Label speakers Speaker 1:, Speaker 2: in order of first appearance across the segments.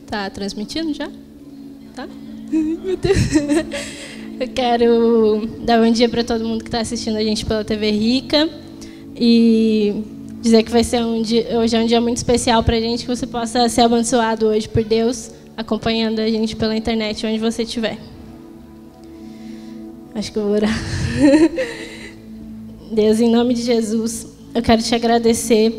Speaker 1: Tá transmitindo já? Tá? Meu Deus. Eu quero dar bom dia para todo mundo que está assistindo a gente pela TV Rica e dizer que vai ser hoje é um dia muito especial para a gente, que você possa ser abençoado hoje por Deus, acompanhando a gente pela internet, onde você estiver. Acho que eu vou orar. Deus, em nome de Jesus, eu quero te agradecer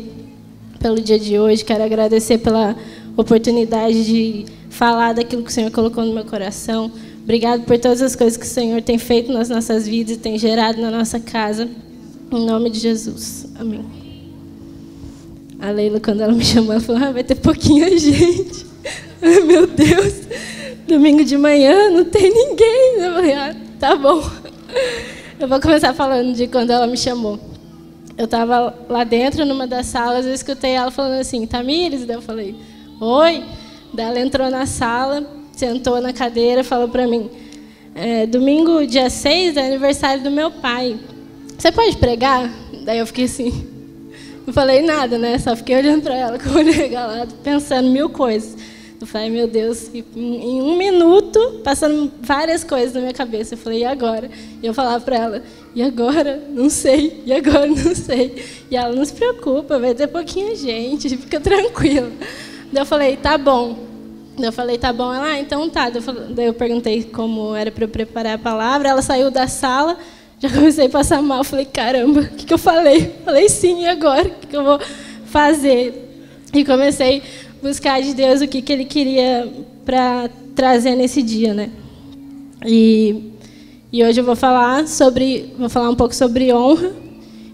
Speaker 1: pelo dia de hoje, quero agradecer pela oportunidade de falar daquilo que o Senhor colocou no meu coração. Obrigado por todas as coisas que o Senhor tem feito nas nossas vidas e tem gerado na nossa casa. Em nome de Jesus. Amém. A Leila, quando ela me chamou, ela falou, vai ter pouquinha gente. Ai, meu Deus. Domingo de manhã, não tem ninguém. Eu falei, tá bom. Eu vou começar falando de quando ela me chamou. Eu estava lá dentro, numa das salas, eu escutei ela falando assim, Tamires? Daí eu falei, oi. Daí ela entrou na sala, sentou na cadeira, falou para mim, domingo, dia 6, é aniversário do meu pai. Você pode pregar? Daí eu fiquei assim, não falei nada, né? Só fiquei olhando para ela com o olho regalado, pensando mil coisas. Eu falei, meu Deus, e em um minuto, passando várias coisas na minha cabeça. Eu falei, e agora? E eu falava para ela, e agora? Não sei, e agora? Não sei. E ela, não se preocupa, vai ter pouquinha gente, fica tranquila. Daí eu falei, tá bom. Daí eu falei, tá bom. Ela, então tá. Daí eu perguntei como era para eu preparar a palavra. Ela saiu da sala, já comecei a passar mal. Eu falei, caramba, o que eu falei? Falei, sim, e agora? O que eu vou fazer? E comecei a buscar de Deus o que Ele queria para trazer nesse dia, né? E hoje eu vou falar um pouco sobre honra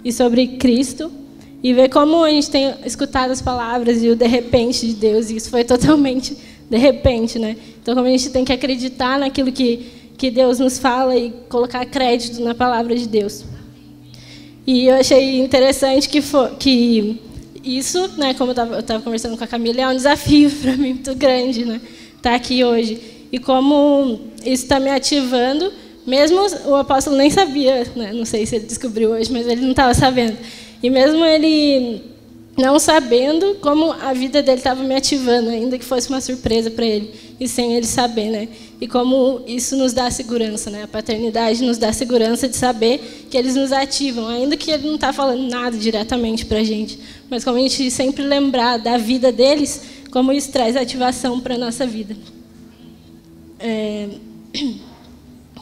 Speaker 1: e sobre Cristo. E ver como a gente tem escutado as palavras e o de repente de Deus. E isso foi totalmente de repente, né? Então, como a gente tem que acreditar naquilo que Deus nos fala e colocar crédito na palavra de Deus. E eu achei interessante que isso, né, como eu estava conversando com a Camila, é um desafio para mim muito grande, né? Estar aqui hoje. E como isso está me ativando, mesmo o apóstolo nem sabia, né? Não sei se ele descobriu hoje, mas ele não estava sabendo. E mesmo ele não sabendo, como a vida dele estava me ativando, ainda que fosse uma surpresa para ele, e sem ele saber, né? E como isso nos dá segurança, né? A paternidade nos dá segurança de saber que eles nos ativam, ainda que ele não está falando nada diretamente para a gente, mas como a gente sempre lembrar da vida deles, como isso traz ativação para a nossa vida.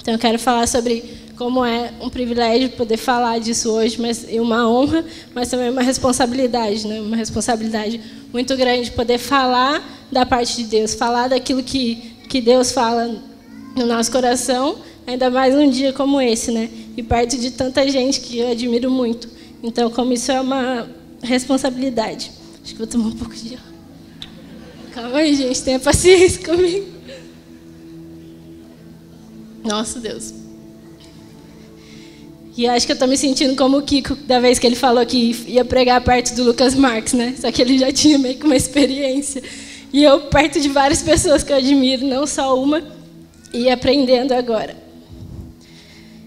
Speaker 1: Então, eu quero falar sobre como é um privilégio poder falar disso hoje, mas é uma honra, mas também uma responsabilidade, né? Uma responsabilidade muito grande poder falar da parte de Deus, falar daquilo que Deus fala no nosso coração, ainda mais num dia como esse, né? E perto de tanta gente que eu admiro muito. Então, como isso é uma responsabilidade. Acho que vou tomar um pouco de água. Calma aí, gente, tenha paciência comigo. Nossa, Deus. E acho que eu estou me sentindo como o Kiko, da vez que ele falou que ia pregar perto do Lucas Marques, né? Só que ele já tinha meio que uma experiência. E eu perto de várias pessoas que eu admiro, não só uma, e aprendendo agora.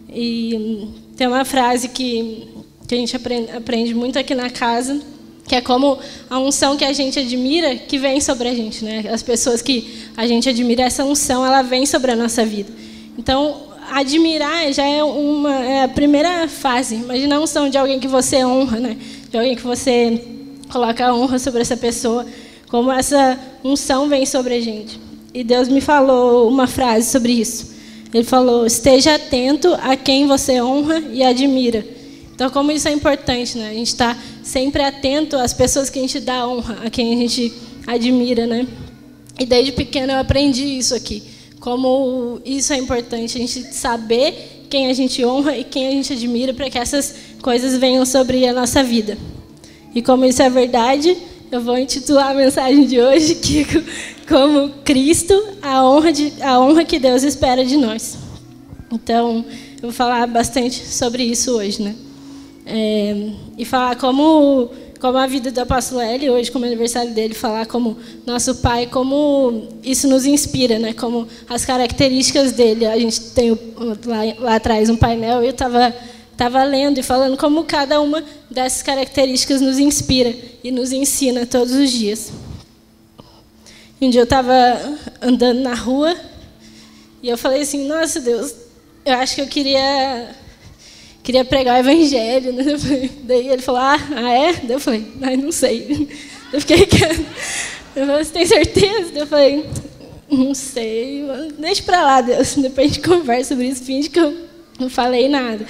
Speaker 1: E tem uma frase que a gente aprende muito aqui na casa, que é como a unção que a gente admira, que vem sobre a gente, né? As pessoas que a gente admira, essa unção, ela vem sobre a nossa vida. Então, admirar já é a primeira fase. Imagina a unção de alguém que você honra, né? De alguém que você coloca a honra sobre essa pessoa, como essa unção vem sobre a gente. E Deus me falou uma frase sobre isso. Ele falou, esteja atento a quem você honra e admira. Então, como isso é importante, né? A gente está sempre atento às pessoas que a gente dá honra, a quem a gente admira, né? E desde pequena eu aprendi isso aqui. Como isso é importante, a gente saber quem a gente honra e quem a gente admira para que essas coisas venham sobre a nossa vida. E como isso é verdade, eu vou intitular a mensagem de hoje, Kiko, como Cristo, a honra que Deus espera de nós. Então, eu vou falar bastante sobre isso hoje, né? E falar como a vida do apóstolo Hélio, hoje, como é aniversário dele, falar como nosso pai, como isso nos inspira, né? Como as características dele. A gente tem lá atrás um painel e eu estava lendo e falando como cada uma dessas características nos inspira e nos ensina todos os dias. E um dia eu estava andando na rua e eu falei assim, nossa, Deus, eu acho que eu queria pregar o evangelho, né? Daí ele falou, é? Daí eu falei, não sei. Eu fiquei quieto. Eu falei, você tem certeza? Daí eu falei, não sei, deixa pra lá, Deus. Depois a gente conversa sobre isso, finge que eu não falei nada.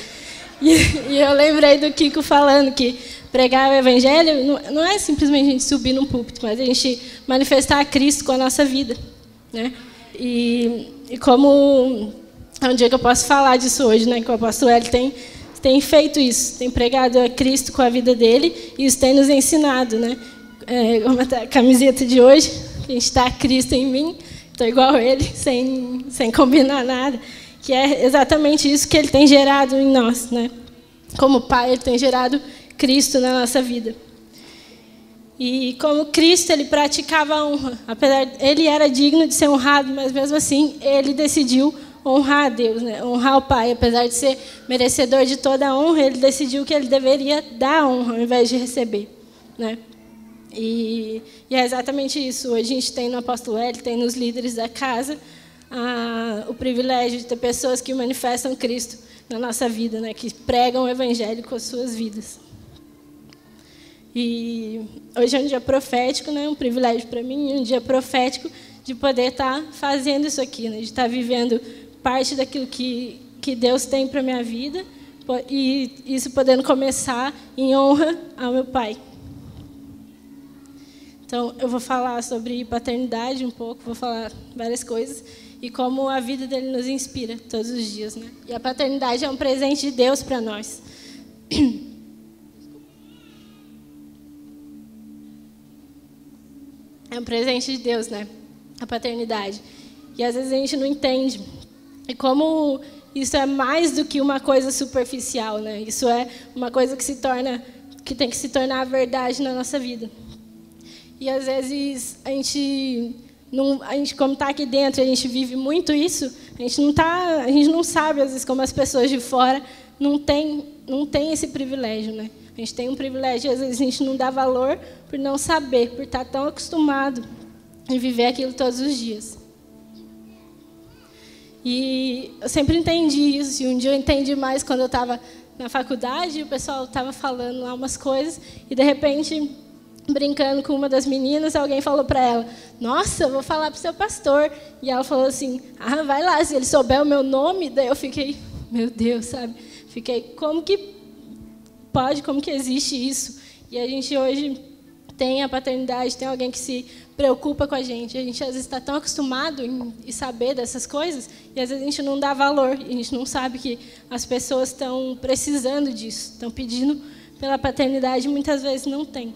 Speaker 1: E eu lembrei do Kiko falando que pregar o evangelho não é simplesmente a gente subir num púlpito, mas a gente manifestar a Cristo com a nossa vida, né? E como é um dia que eu posso falar disso hoje, né? Que o apóstolo Hélio tem feito isso, tem pregado a Cristo com a vida dele e isso tem nos ensinado, né? Como a camiseta de hoje, a gente está Cristo em mim, estou igual a ele, sem combinar nada, que é exatamente isso que ele tem gerado em nós, né? Como Pai, ele tem gerado Cristo na nossa vida. E como Cristo, ele praticava a honra. Apesar, ele era digno de ser honrado, mas mesmo assim, ele decidiu honrar a Deus, né? Honrar o Pai. Apesar de ser merecedor de toda a honra, ele decidiu que ele deveria dar a honra ao invés de receber, né? E é exatamente isso. Hoje a gente tem no apóstolo Hélio, tem nos líderes da casa, o privilégio de ter pessoas que manifestam Cristo na nossa vida, né? Que pregam o evangelho com as suas vidas. E hoje é um dia profético, né? Um privilégio para mim, um dia profético de poder estar fazendo isso aqui, né? De estar vivendo parte daquilo que Deus tem para a minha vida e isso podendo começar em honra ao meu Pai. Então, eu vou falar sobre paternidade um pouco, vou falar várias coisas e como a vida dele nos inspira todos os dias, né? E a paternidade é um presente de Deus para nós. É um presente de Deus, né? A paternidade. E às vezes a gente não entende. E como isso é mais do que uma coisa superficial, né? Isso é uma coisa que tem que se tornar a verdade na nossa vida. E às vezes a gente como está aqui dentro, a gente vive muito isso. A gente não sabe às vezes como as pessoas de fora não tem esse privilégio, né? A gente tem um privilégio, às vezes a gente não dá valor por não saber, por estar tão acostumado em viver aquilo todos os dias. E eu sempre entendi isso, e um dia eu entendi mais quando eu estava na faculdade, e o pessoal estava falando lá umas coisas, e de repente, brincando com uma das meninas, alguém falou para ela, nossa, eu vou falar para o seu pastor. E ela falou assim, vai lá, se ele souber o meu nome. Daí eu fiquei, meu Deus, sabe? Fiquei, como que pode, como que existe isso? E a gente hoje tem a paternidade, tem alguém que se preocupa com a gente. A gente às vezes está tão acostumado em saber dessas coisas e às vezes a gente não dá valor. E a gente não sabe que as pessoas estão precisando disso, estão pedindo pela paternidade e muitas vezes não tem.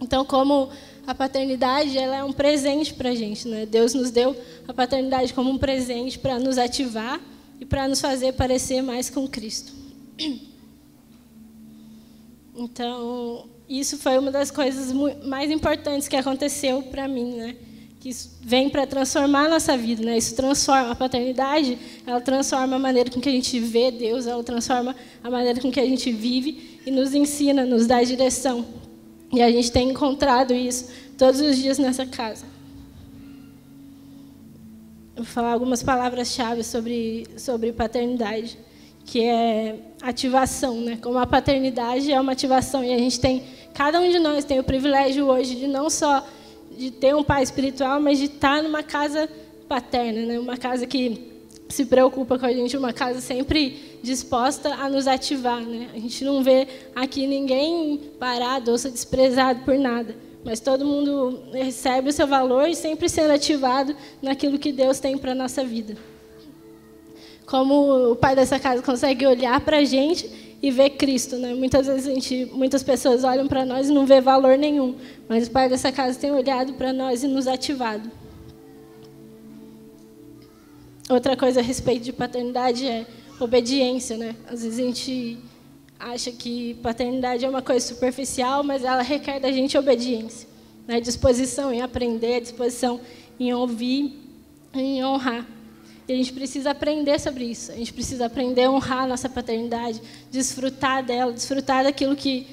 Speaker 1: Então, como a paternidade ela é um presente para a gente, né? Deus nos deu a paternidade como um presente para nos ativar e para nos fazer parecer mais com Cristo. Então, isso foi uma das coisas mais importantes que aconteceu para mim, né? Que isso vem para transformar a nossa vida, né? Isso transforma a paternidade, ela transforma a maneira com que a gente vê Deus, ela transforma a maneira com que a gente vive e nos ensina, nos dá direção. E a gente tem encontrado isso todos os dias nessa casa. Eu vou falar algumas palavras-chave sobre paternidade, que é ativação, né? Como a paternidade é uma ativação e a gente tem, cada um de nós tem o privilégio hoje de não só de ter um pai espiritual, mas de estar numa casa paterna, né? Uma casa que se preocupa com a gente, uma casa sempre disposta a nos ativar, né? A gente não vê aqui ninguém parado ou ser desprezado por nada, mas todo mundo recebe o seu valor e sempre sendo ativado naquilo que Deus tem para a nossa vida. Como o pai dessa casa consegue olhar para a gente e ver Cristo, né? Muitas vezes muitas pessoas olham para nós e não vê valor nenhum, mas o pai dessa casa tem olhado para nós e nos ativado. Outra coisa a respeito de paternidade é obediência, né? Às vezes a gente acha que paternidade é uma coisa superficial, mas ela requer da gente obediência, né? Disposição em aprender, disposição em ouvir, em honrar. E a gente precisa aprender sobre isso. A gente precisa aprender a honrar a nossa paternidade, desfrutar dela, desfrutar daquilo que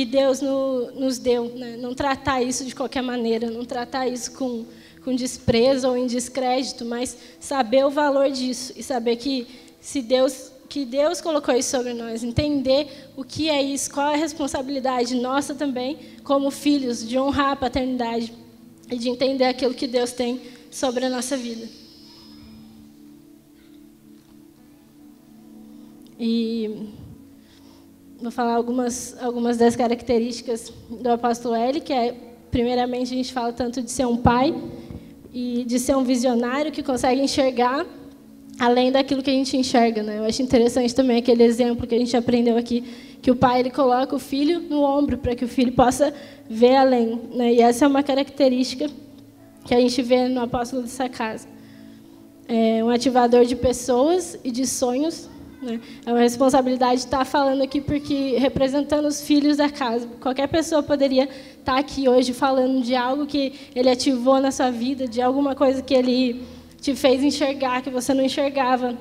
Speaker 1: Deus nos deu, né? Não tratar isso de qualquer maneira, não tratar isso com com desprezo ou em descrédito, mas saber o valor disso e saber que Deus colocou isso sobre nós, entender o que é isso, qual é a responsabilidade nossa também, como filhos, de honrar a paternidade e de entender aquilo que Deus tem sobre a nossa vida. E vou falar algumas das características do apóstolo Eli, que é, primeiramente, a gente fala tanto de ser um pai e de ser um visionário que consegue enxergar além daquilo que a gente enxerga, né? Eu acho interessante também aquele exemplo que a gente aprendeu aqui, que o pai ele coloca o filho no ombro para que o filho possa ver além, né? E essa é uma característica que a gente vê no apóstolo dessa casa. É um ativador de pessoas e de sonhos, né? É uma responsabilidade estar falando aqui porque representando os filhos da casa. Qualquer pessoa poderia estar aqui hoje falando de algo que ele ativou na sua vida, de alguma coisa que ele te fez enxergar, que você não enxergava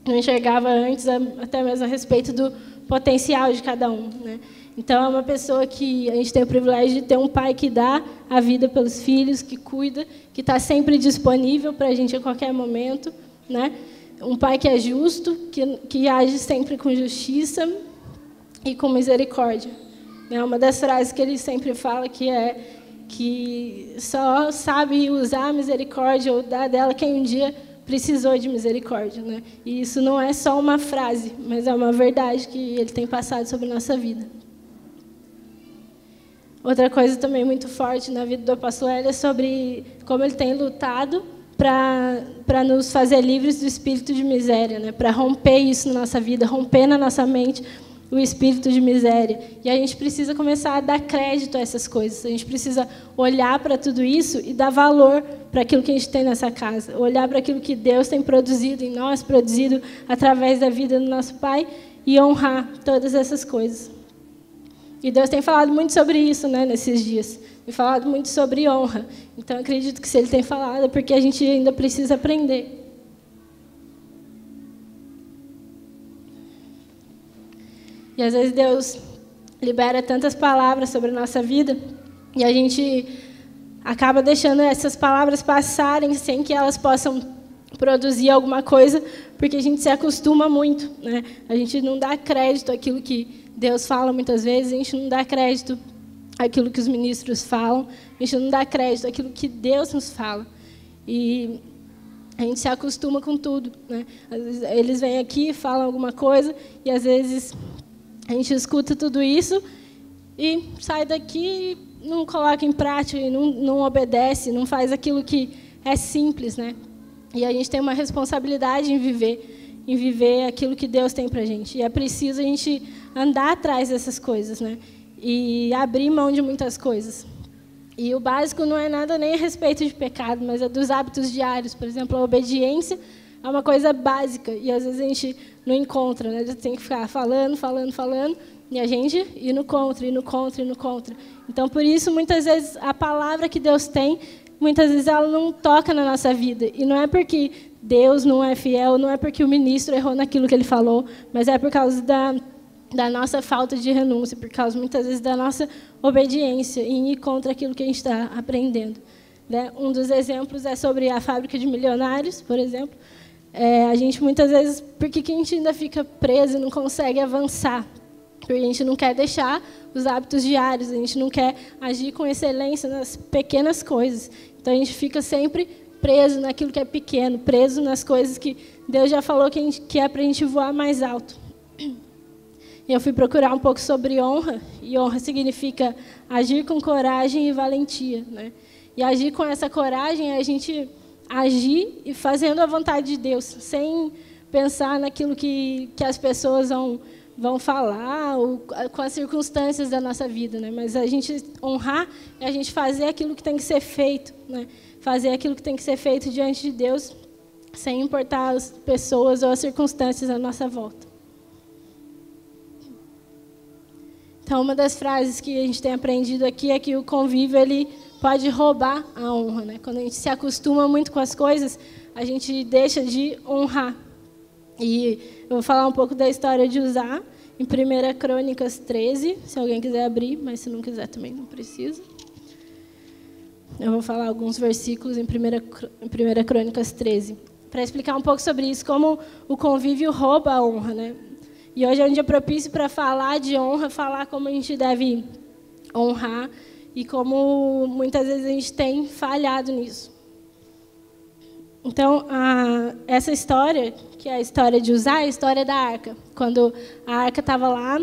Speaker 1: antes, até mesmo a respeito do potencial de cada um, né? Então, é uma pessoa que a gente tem o privilégio de ter um pai que dá a vida pelos filhos, que cuida, que está sempre disponível para a gente a qualquer momento, né? Um pai que é justo, que age sempre com justiça e com misericórdia. Uma das frases que ele sempre fala que só sabe usar a misericórdia ou dar dela quem um dia precisou de misericórdia, né? E isso não é só uma frase, mas é uma verdade que ele tem passado sobre a nossa vida. Outra coisa também muito forte na vida do apóstolo Eli é sobre como ele tem lutado para nos fazer livres do espírito de miséria, né? Para romper isso na nossa vida, romper na nossa mente o espírito de miséria. E a gente precisa começar a dar crédito a essas coisas. A gente precisa olhar para tudo isso e dar valor para aquilo que a gente tem nessa casa. Olhar para aquilo que Deus tem produzido em nós, produzido através da vida do nosso Pai, e honrar todas essas coisas. E Deus tem falado muito sobre isso, né, nesses dias. Tem falado muito sobre honra. Então, acredito que se Ele tem falado é porque a gente ainda precisa aprender. E às vezes Deus libera tantas palavras sobre a nossa vida e a gente acaba deixando essas palavras passarem sem que elas possam produzir alguma coisa, porque a gente se acostuma muito, né? A gente não dá crédito àquilo que Deus fala muitas vezes, a gente não dá crédito àquilo que os ministros falam, a gente não dá crédito àquilo que Deus nos fala. E a gente se acostuma com tudo, né? Às vezes eles vêm aqui, falam alguma coisa e às vezes a gente escuta tudo isso e sai daqui e não coloca em prática, e não obedece, não faz aquilo que é simples, né? E a gente tem uma responsabilidade em viver aquilo que Deus tem para a gente. E é preciso a gente andar atrás dessas coisas, né? E abrir mão de muitas coisas. E o básico não é nada nem a respeito de pecado, mas é dos hábitos diários. Por exemplo, a obediência é uma coisa básica e às vezes a gente não encontra, né? A gente tem que ficar falando, e a gente ir no contra. Então, por isso, muitas vezes, a palavra que Deus tem, muitas vezes ela não toca na nossa vida. E não é porque Deus não é fiel, não é porque o ministro errou naquilo que ele falou, mas é por causa da nossa falta de renúncia, por causa, muitas vezes, da nossa obediência em ir contra aquilo que a gente está aprendendo. Né? Um dos exemplos é sobre a fábrica de milionários, por exemplo. A gente, muitas vezes, por que a gente ainda fica preso e não consegue avançar? Porque a gente não quer deixar os hábitos diários, a gente não quer agir com excelência nas pequenas coisas. Então, a gente fica sempre preso naquilo que é pequeno, preso nas coisas que Deus já falou que é para a gente voar mais alto. E eu fui procurar um pouco sobre honra, e honra significa agir com coragem e valentia, né? E agir com essa coragem é a gente agir e fazendo a vontade de Deus, sem pensar naquilo que as pessoas vão falar, ou com as circunstâncias da nossa vida, né? Mas a gente honrar é a gente fazer aquilo que tem que ser feito, né? Fazer aquilo que tem que ser feito diante de Deus, sem importar as pessoas ou as circunstâncias à nossa volta. Então, uma das frases que a gente tem aprendido aqui é que o convívio ele pode roubar a honra, né? Quando a gente se acostuma muito com as coisas, a gente deixa de honrar. E eu vou falar um pouco da história de Uzá, em 1 Crônicas 13, se alguém quiser abrir, mas se não quiser também não precisa. Eu vou falar alguns versículos em 1 Crônicas 13, para explicar um pouco sobre isso, como o convívio rouba a honra, né? E hoje é um dia propício para falar de honra, falar como a gente deve honrar e como muitas vezes a gente tem falhado nisso. Então, essa história, que é a história de Uzá, é a história da arca. Quando a arca estava lá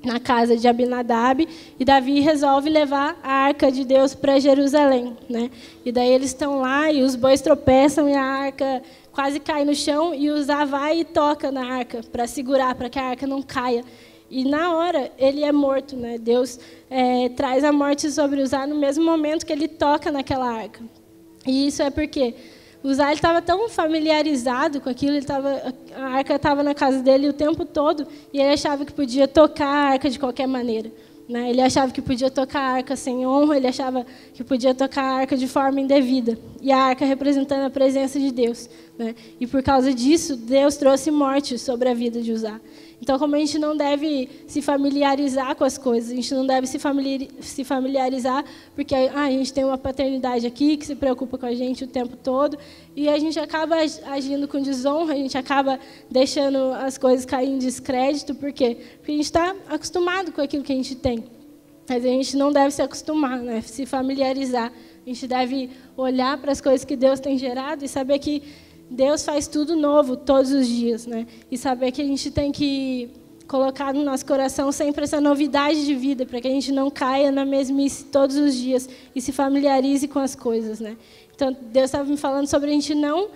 Speaker 1: na casa de Abinadab, e Davi resolve levar a arca de Deus para Jerusalém, né? E daí eles estão lá e os bois tropeçam e a arca quase cai no chão e Uzá vai e toca na arca para segurar, para que a arca não caia. E na hora ele é morto, né? Deus traz a morte sobre Uzá no mesmo momento que ele toca naquela arca. E isso é porque Uzá estava tão familiarizado com aquilo, a arca estava na casa dele o tempo todo e ele achava que podia tocar a arca de qualquer maneira, né? Ele achava que podia tocar a arca sem honra, ele achava que podia tocar a arca de forma indevida. E a arca representando a presença de Deus, né? E por causa disso, Deus trouxe morte sobre a vida de Uzá. Então, como a gente não deve se familiarizar com as coisas, a gente não deve se familiarizar, porque a gente tem uma paternidade aqui que se preocupa com a gente o tempo todo, e a gente acaba agindo com desonra, a gente acaba deixando as coisas cair em descrédito, por quê? Porque a gente está acostumado com aquilo que a gente tem. Mas a gente não deve se acostumar, né? Se familiarizar. A gente deve olhar para as coisas que Deus tem gerado e saber que Deus faz tudo novo todos os dias, né? E saber que a gente tem que colocar no nosso coração sempre essa novidade de vida, para que a gente não caia na mesmice todos os dias e se familiarize com as coisas, né? Então, Deus estava me falando sobre a gente não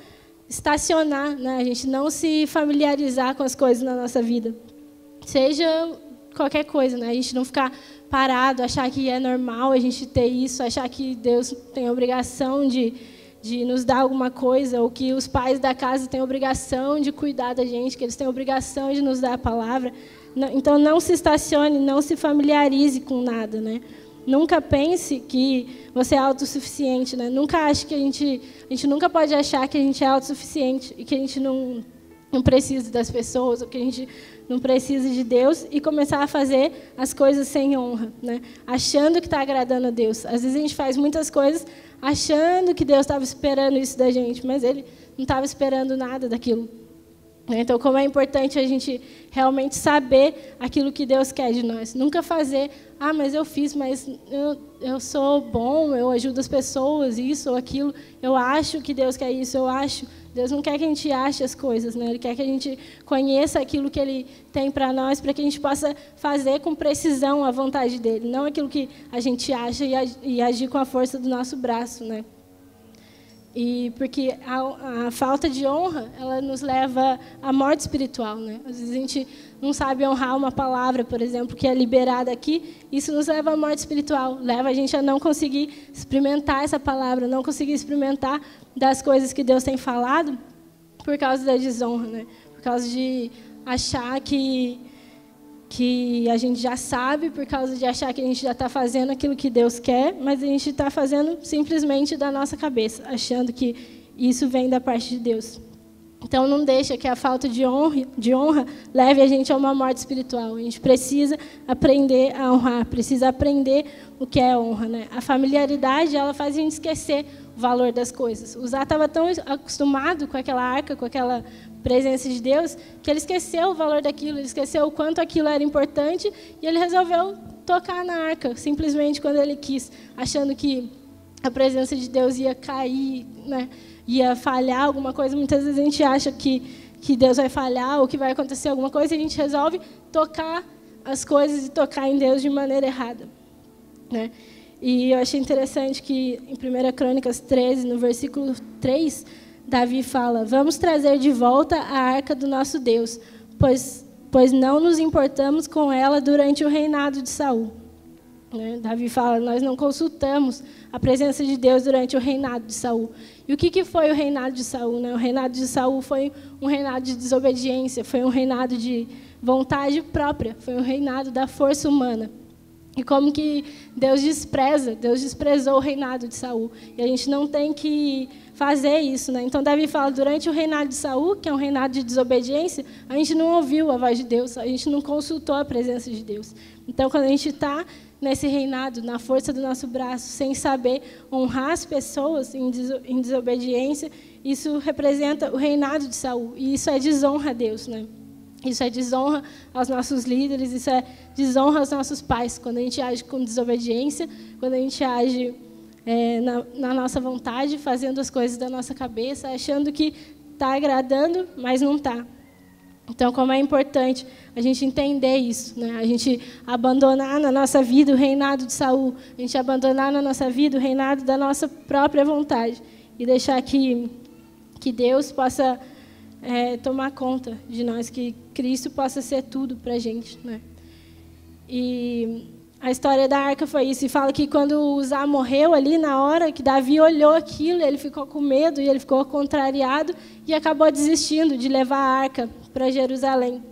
Speaker 1: estacionar, né? A gente não se familiarizar com as coisas na nossa vida. Seja qualquer coisa, né? A gente não ficar parado, achar que é normal a gente ter isso, achar que Deus tem a obrigação de nos dar alguma coisa, ou que os pais da casa têm a obrigação de cuidar da gente, que eles têm a obrigação de nos dar a palavra. Então, não se estacione, não se familiarize com nada, né? Nunca pense que você é autossuficiente, né? Nunca ache que a gente nunca pode achar que a gente é autossuficiente e que a gente não precisa das pessoas, ou que a gente não precisa de Deus, e começar a fazer as coisas sem honra, né? Achando que está agradando a Deus. Às vezes a gente faz muitas coisas achando que Deus estava esperando isso da gente, mas Ele não estava esperando nada daquilo. Então, como é importante a gente realmente saber aquilo que Deus quer de nós. Nunca fazer, mas eu fiz, mas eu sou bom, eu ajudo as pessoas, isso ou aquilo. Eu acho que Deus quer isso, eu acho. Deus não quer que a gente ache as coisas, né? Ele quer que a gente conheça aquilo que Ele tem para nós, para que a gente possa fazer com precisão a vontade dEle, não aquilo que a gente acha e agir com a força do nosso braço, né? E porque a falta de honra, ela nos leva à morte espiritual, né? Às vezes a gente não sabe honrar uma palavra, por exemplo, que é liberada aqui, isso nos leva à morte espiritual, leva a gente a não conseguir experimentar essa palavra, não conseguir experimentar das coisas que Deus tem falado por causa da desonra, né? Por causa de achar que a gente já sabe, por causa de achar que a gente já está fazendo aquilo que Deus quer, mas a gente está fazendo simplesmente da nossa cabeça, achando que isso vem da parte de Deus. Então, não deixa que a falta de honra leve a gente a uma morte espiritual. A gente precisa aprender a honrar, precisa aprender o que é honra, né? A familiaridade, ela faz a gente esquecer o valor das coisas. Uzá estava tão acostumado com aquela arca, com aquela presença de Deus, que ele esqueceu o valor daquilo, ele esqueceu o quanto aquilo era importante, e ele resolveu tocar na arca, simplesmente quando ele quis, achando que a presença de Deus ia cair, né? Ia falhar alguma coisa. Muitas vezes a gente acha que Deus vai falhar ou que vai acontecer alguma coisa, e a gente resolve tocar as coisas e tocar em Deus de maneira errada, né? E eu achei interessante que em 1 Crônicas 13, no versículo 3, Davi fala: vamos trazer de volta a arca do nosso Deus, pois não nos importamos com ela durante o reinado de Saul. Davi fala: nós não consultamos a presença de Deus durante o reinado de Saul. E o que foi o reinado de Saul? O reinado de Saul foi um reinado de desobediência, foi um reinado de vontade própria, foi um reinado da força humana. E como que Deus desprezou o reinado de Saul. E a gente não tem que fazer isso, né? Então, Davi fala: durante o reinado de Saul, que é um reinado de desobediência, a gente não ouviu a voz de Deus, a gente não consultou a presença de Deus. Então, quando a gente está nesse reinado, na força do nosso braço, sem saber honrar as pessoas em desobediência, isso representa o reinado de Saul. E isso é desonra a Deus, né? Isso é desonra aos nossos líderes, isso é desonra aos nossos pais. Quando a gente age com desobediência, quando a gente age na nossa vontade, fazendo as coisas da nossa cabeça, achando que está agradando, mas não está. Então, como é importante a gente entender isso, né? A gente abandonar na nossa vida o reinado de Saul, a gente abandonar na nossa vida o reinado da nossa própria vontade e deixar que Deus possa tomar conta de nós, que Cristo possa ser tudo para a gente, né? E a história da arca foi isso, e fala que quando Uzá morreu ali, na hora que Davi olhou aquilo, ele ficou com medo e ele ficou contrariado e acabou desistindo de levar a arca para Jerusalém.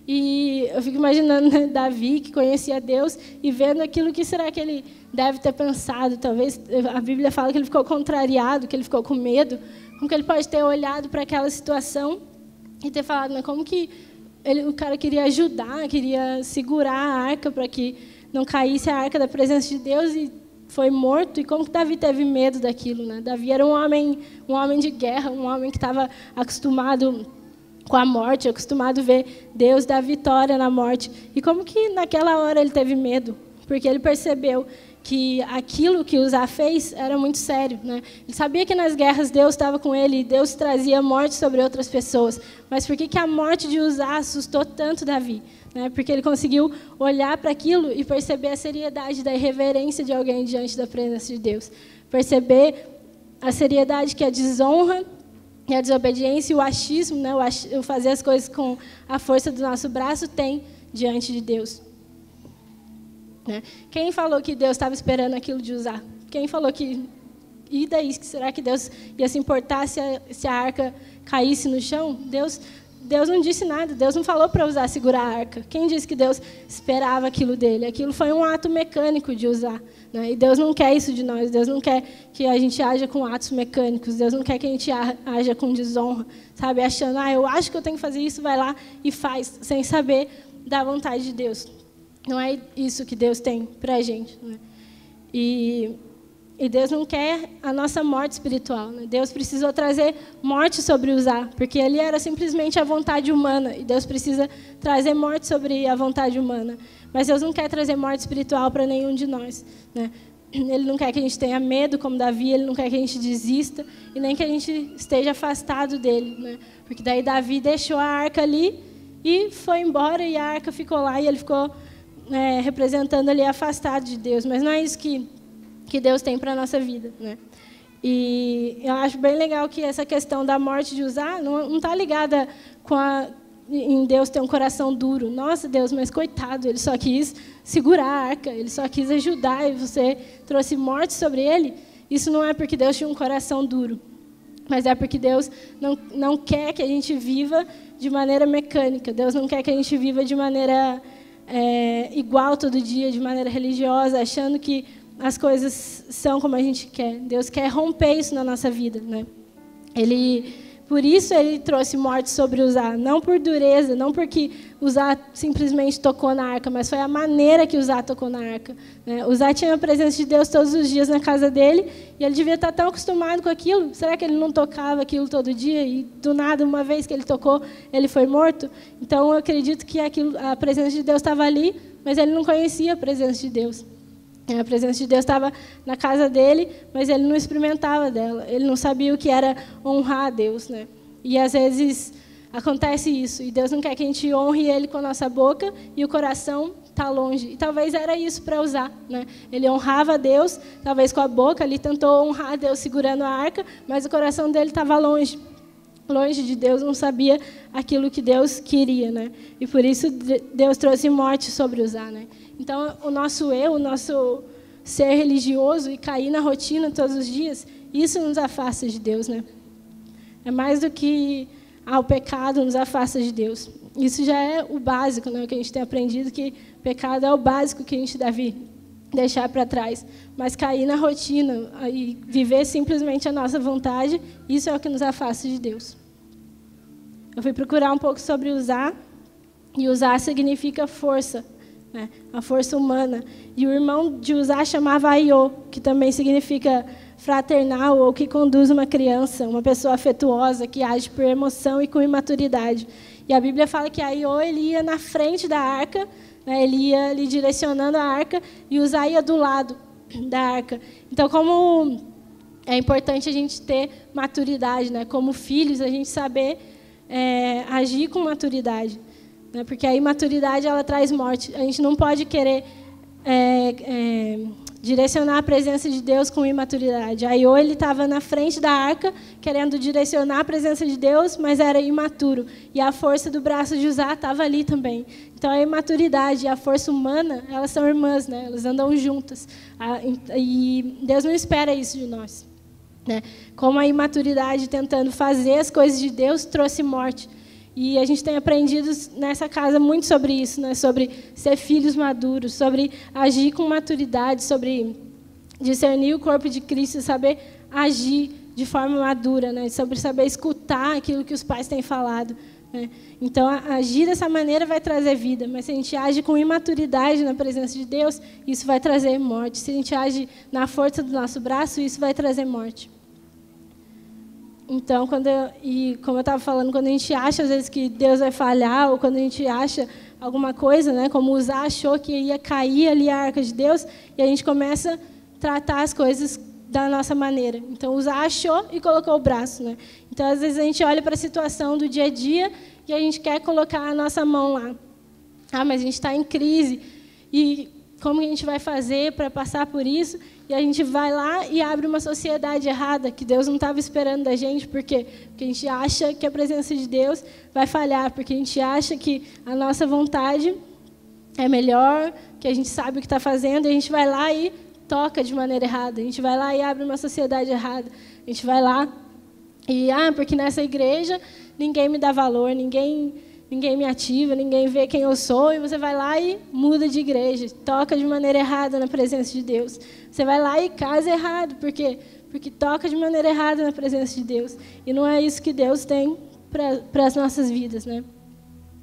Speaker 1: E eu fico imaginando, né, Davi, que conhecia Deus, e vendo aquilo, que será que ele deve ter pensado? Talvez a Bíblia fala que ele ficou contrariado, que ele ficou com medo. Como que ele pode ter olhado para aquela situação e ter falado, né, como que o cara queria ajudar, queria segurar a arca para que não caísse a arca da presença de Deus e foi morto? E como que Davi teve medo daquilo, né? Davi era um homem de guerra, um homem que estava acostumado com a morte, acostumado a ver Deus dar vitória na morte. E como que naquela hora ele teve medo? Porque ele percebeu que aquilo que Uzá fez era muito sério, né? Ele sabia que nas guerras Deus estava com ele e Deus trazia morte sobre outras pessoas. Mas por que a morte de Uzá assustou tanto Davi? Né? Porque ele conseguiu olhar para aquilo e perceber a seriedade da irreverência de alguém diante da presença de Deus. Perceber a seriedade que a desonra e a desobediência e o achismo, né? O fazer as coisas com a força do nosso braço, tem diante de Deus. Né? Quem falou que Deus estava esperando aquilo de Uzá? Quem falou que... E daí, será que Deus ia se importar se a arca caísse no chão? Deus não disse nada, Deus não falou para Uzá segurar a arca. Quem disse que Deus esperava aquilo dele? Aquilo foi um ato mecânico de Uzá. Né? E Deus não quer isso de nós, Deus não quer que a gente haja com atos mecânicos, Deus não quer que a gente haja com desonra, sabe? Achando, eu acho que eu tenho que fazer isso, vai lá e faz, sem saber da vontade de Deus. Não é isso que Deus tem para a gente. Né? E Deus não quer a nossa morte espiritual. Né? Deus precisou trazer morte sobre Uzá, porque ali era simplesmente a vontade humana, e Deus precisa trazer morte sobre a vontade humana. Mas Deus não quer trazer morte espiritual para nenhum de nós. Né? Ele não quer que a gente tenha medo, como Davi, ele não quer que a gente desista, e nem que a gente esteja afastado dele. Né? Porque daí Davi deixou a arca ali e foi embora, e a arca ficou lá, e ele ficou representando ali afastado de Deus. Mas não é isso que Deus tem para a nossa vida. Né? E eu acho bem legal que essa questão da morte de Uzá não está ligada em Deus ter um coração duro. Nossa, Deus, mas coitado, ele só quis segurar a arca, ele só quis ajudar e você trouxe morte sobre ele. Isso não é porque Deus tinha um coração duro, mas é porque Deus não quer que a gente viva de maneira mecânica. Deus não quer que a gente viva de maneira igual todo dia, de maneira religiosa, achando que as coisas são como a gente quer. Deus quer romper isso na nossa vida. Né? Por isso ele trouxe morte sobre Uzá, não por dureza, não porque Uzá simplesmente tocou na arca, mas foi a maneira que Uzá tocou na arca. Né? Uzá tinha a presença de Deus todos os dias na casa dele, e ele devia estar tão acostumado com aquilo. Será que ele não tocava aquilo todo dia, e do nada, uma vez que ele tocou, ele foi morto? Então, eu acredito que a presença de Deus estava ali, mas ele não conhecia a presença de Deus. A presença de Deus estava na casa dele, mas ele não experimentava dela. Ele não sabia o que era honrar a Deus. Né? E, às vezes, acontece isso. E Deus não quer que a gente honre Ele com a nossa boca e o coração está longe. E talvez era isso para Uzá. Né? Ele honrava a Deus, talvez com a boca. Ele tentou honrar a Deus segurando a arca, mas o coração dele estava longe. Longe de Deus, não sabia aquilo que Deus queria. Né? E, por isso, Deus trouxe morte sobre Uzá. Né? Então, o nosso eu, o nosso ser religioso e cair na rotina todos os dias, isso nos afasta de Deus. Né? É mais do que o pecado nos afasta de Deus. Isso já é o básico, né? Que a gente tem aprendido, que pecado é o básico que a gente deve deixar para trás. Mas cair na rotina e viver simplesmente a nossa vontade, isso é o que nos afasta de Deus. Eu fui procurar um pouco sobre Uzá, e Uzá significa força. né? A força humana. E o irmão de Uzá chamava Aiô, que também significa fraternal, ou que conduz uma criança, uma pessoa afetuosa, que age por emoção e com imaturidade. E a Bíblia fala que Aiô, ele ia na frente da arca, né? Ele ia ali direcionando a arca, e Uzá ia do lado da arca. Então, como é importante a gente ter maturidade, né? Como filhos, a gente saber agir com maturidade, né? Porque a imaturidade, ela traz morte. A gente não pode querer direcionar a presença de Deus com imaturidade. Aiô, ele estava na frente da arca, querendo direcionar a presença de Deus, mas era imaturo. E a força do braço de Uzá estava ali também. Então, a imaturidade e a força humana, elas são irmãs, né? Elas andam juntas. E Deus não espera isso de nós, né? Como a imaturidade tentando fazer as coisas de Deus trouxe morte. E a gente tem aprendido nessa casa muito sobre isso, né? Sobre ser filhos maduros, sobre agir com maturidade, sobre discernir o corpo de Cristo, saber agir de forma madura, né? Sobre saber escutar aquilo que os pais têm falado, né? Então, agir dessa maneira vai trazer vida, mas se a gente age com imaturidade na presença de Deus, isso vai trazer morte. Se a gente age na força do nosso braço, isso vai trazer morte. Então, como eu estava falando, quando a gente acha, às vezes, que Deus vai falhar, ou quando a gente acha alguma coisa, né, como Uzá achou que ia cair ali a arca de Deus, e a gente começa a tratar as coisas da nossa maneira. Então, Uzá achou e colocou o braço, né? Então, às vezes, a gente olha para a situação do dia a dia e a gente quer colocar a nossa mão lá. Mas a gente está em crise, e como a gente vai fazer para passar por isso? E a gente vai lá e abre uma sociedade errada, que Deus não estava esperando da gente. Por quê? Porque a gente acha que a presença de Deus vai falhar, porque a gente acha que a nossa vontade é melhor, que a gente sabe o que está fazendo, e a gente vai lá e toca de maneira errada. A gente vai lá e abre uma sociedade errada. A gente vai lá e, porque nessa igreja ninguém me dá valor, ninguém me ativa, ninguém vê quem eu sou, e você vai lá e muda de igreja, toca de maneira errada na presença de Deus. Você vai lá e casa errado, por quê? Porque toca de maneira errada na presença de Deus. E não é isso que Deus tem para as nossas vidas, né?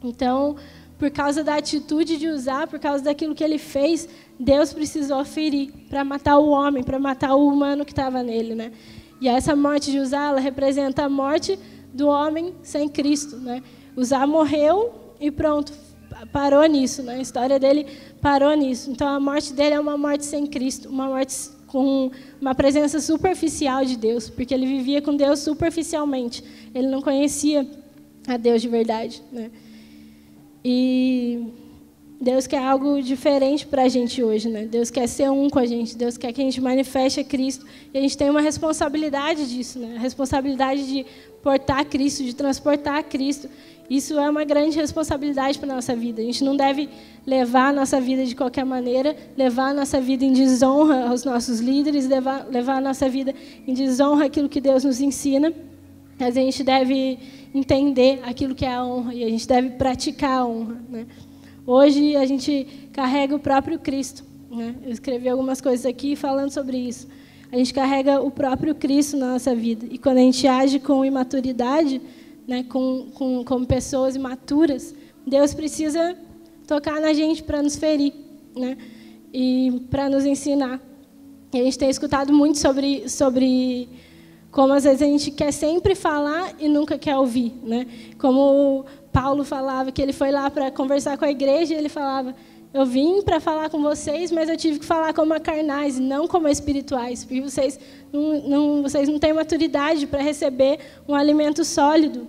Speaker 1: Então, por causa da atitude de Uzá, por causa daquilo que ele fez, Deus precisou ferir para matar o homem, para matar o humano que estava nele, né? E essa morte de Uzá, ela representa a morte do homem sem Cristo, né? Uzá morreu e pronto, parou nisso, né? A história dele parou nisso. Então, a morte dele é uma morte sem Cristo, uma morte com uma presença superficial de Deus, porque ele vivia com Deus superficialmente. Ele não conhecia a Deus de verdade, né? E Deus quer algo diferente para a gente hoje, né? Deus quer ser um com a gente, Deus quer que a gente manifeste a Cristo. E a gente tem uma responsabilidade disso, né? A responsabilidade de portar Cristo, de transportar Cristo. Isso é uma grande responsabilidade para a nossa vida. A gente não deve levar a nossa vida de qualquer maneira, levar a nossa vida em desonra aos nossos líderes, levar a nossa vida em desonra àquilo que Deus nos ensina. Mas a gente deve entender aquilo que é a honra e a gente deve praticar a honra, né? Hoje a gente carrega o próprio Cristo, né? Eu escrevi algumas coisas aqui falando sobre isso. A gente carrega o próprio Cristo na nossa vida. E quando a gente age com imaturidade, né, como pessoas imaturas, Deus precisa tocar na gente para nos ferir, né, e para nos ensinar. E a gente tem escutado muito sobre como às vezes a gente quer sempre falar e nunca quer ouvir, né? Como Paulo falava que ele foi lá para conversar com a igreja e ele falava: eu vim para falar com vocês, mas eu tive que falar como carnais, não como espirituais, porque vocês não têm maturidade para receber um alimento sólido.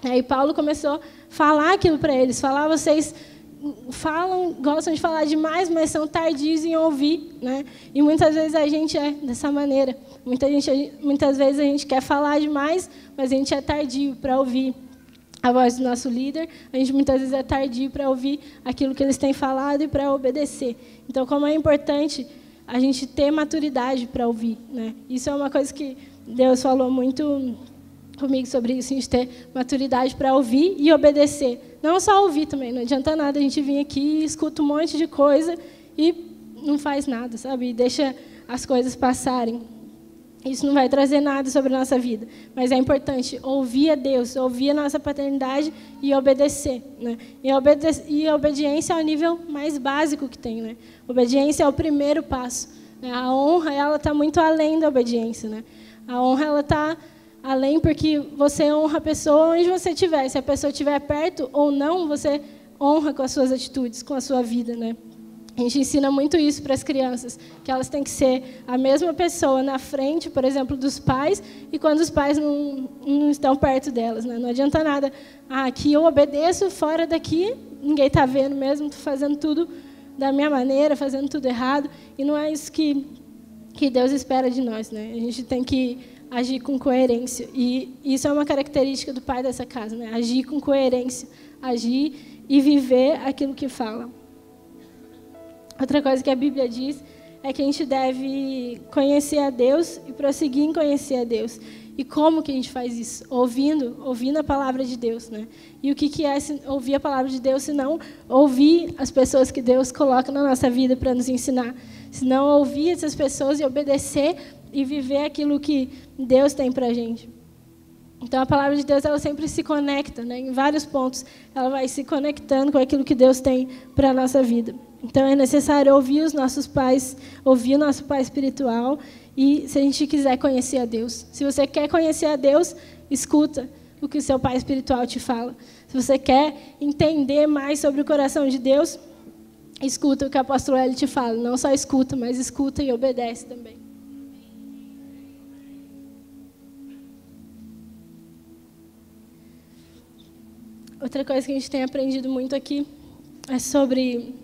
Speaker 1: Aí Paulo começou a falar aquilo para eles, vocês gostam de falar demais, mas são tardios em ouvir, né? E muitas vezes a gente é dessa maneira. Muitas vezes a gente quer falar demais, mas a gente é tardio para ouvir a voz do nosso líder. A gente muitas vezes é tardio para ouvir aquilo que eles têm falado e para obedecer. Então, como é importante a gente ter maturidade para ouvir, né? Isso é uma coisa que Deus falou muito comigo sobre isso, a gente ter maturidade para ouvir e obedecer. Não só ouvir também, não adianta nada a gente vir aqui, escuta um monte de coisa e não faz nada, sabe? E deixa as coisas passarem. isso não vai trazer nada sobre a nossa vida. Mas é importante ouvir a Deus, ouvir a nossa paternidade e obedecer, né? E a obediência é o nível mais básico que tem, né? Obediência é o primeiro passo, né? A honra, ela está muito além da obediência, né? A honra, ela está além porque você honra a pessoa onde você estiver. Se a pessoa estiver perto ou não, você honra com as suas atitudes, com a sua vida, né? A gente ensina muito isso para as crianças, que elas têm que ser a mesma pessoa na frente, por exemplo, dos pais, e quando os pais não estão perto delas, né? Não adianta nada. Aqui eu obedeço, fora daqui, ninguém está vendo mesmo, estou fazendo tudo da minha maneira, fazendo tudo errado. E não é isso que Deus espera de nós, né? A gente tem que agir com coerência. E isso é uma característica do pai dessa casa, né? Agir com coerência, agir e viver aquilo que fala. Outra coisa que a Bíblia diz é que a gente deve conhecer a Deus e prosseguir em conhecer a Deus. E como que a gente faz isso? Ouvindo a palavra de Deus, né? E o que é ouvir a palavra de Deus, se não ouvir as pessoas que Deus coloca na nossa vida para nos ensinar? Se não ouvir essas pessoas e obedecer e viver aquilo que Deus tem para a gente. Então, a palavra de Deus, ela sempre se conecta, né? Em vários pontos, ela vai se conectando com aquilo que Deus tem para a nossa vida. Então, é necessário ouvir os nossos pais, ouvir o nosso pai espiritual, e se a gente quiser conhecer a Deus. Se você quer conhecer a Deus, escuta o que o seu pai espiritual te fala. Se você quer entender mais sobre o coração de Deus, escuta o que o apóstolo Hélio te fala. Não só escuta, mas escuta e obedece também. Outra coisa que a gente tem aprendido muito aqui é sobre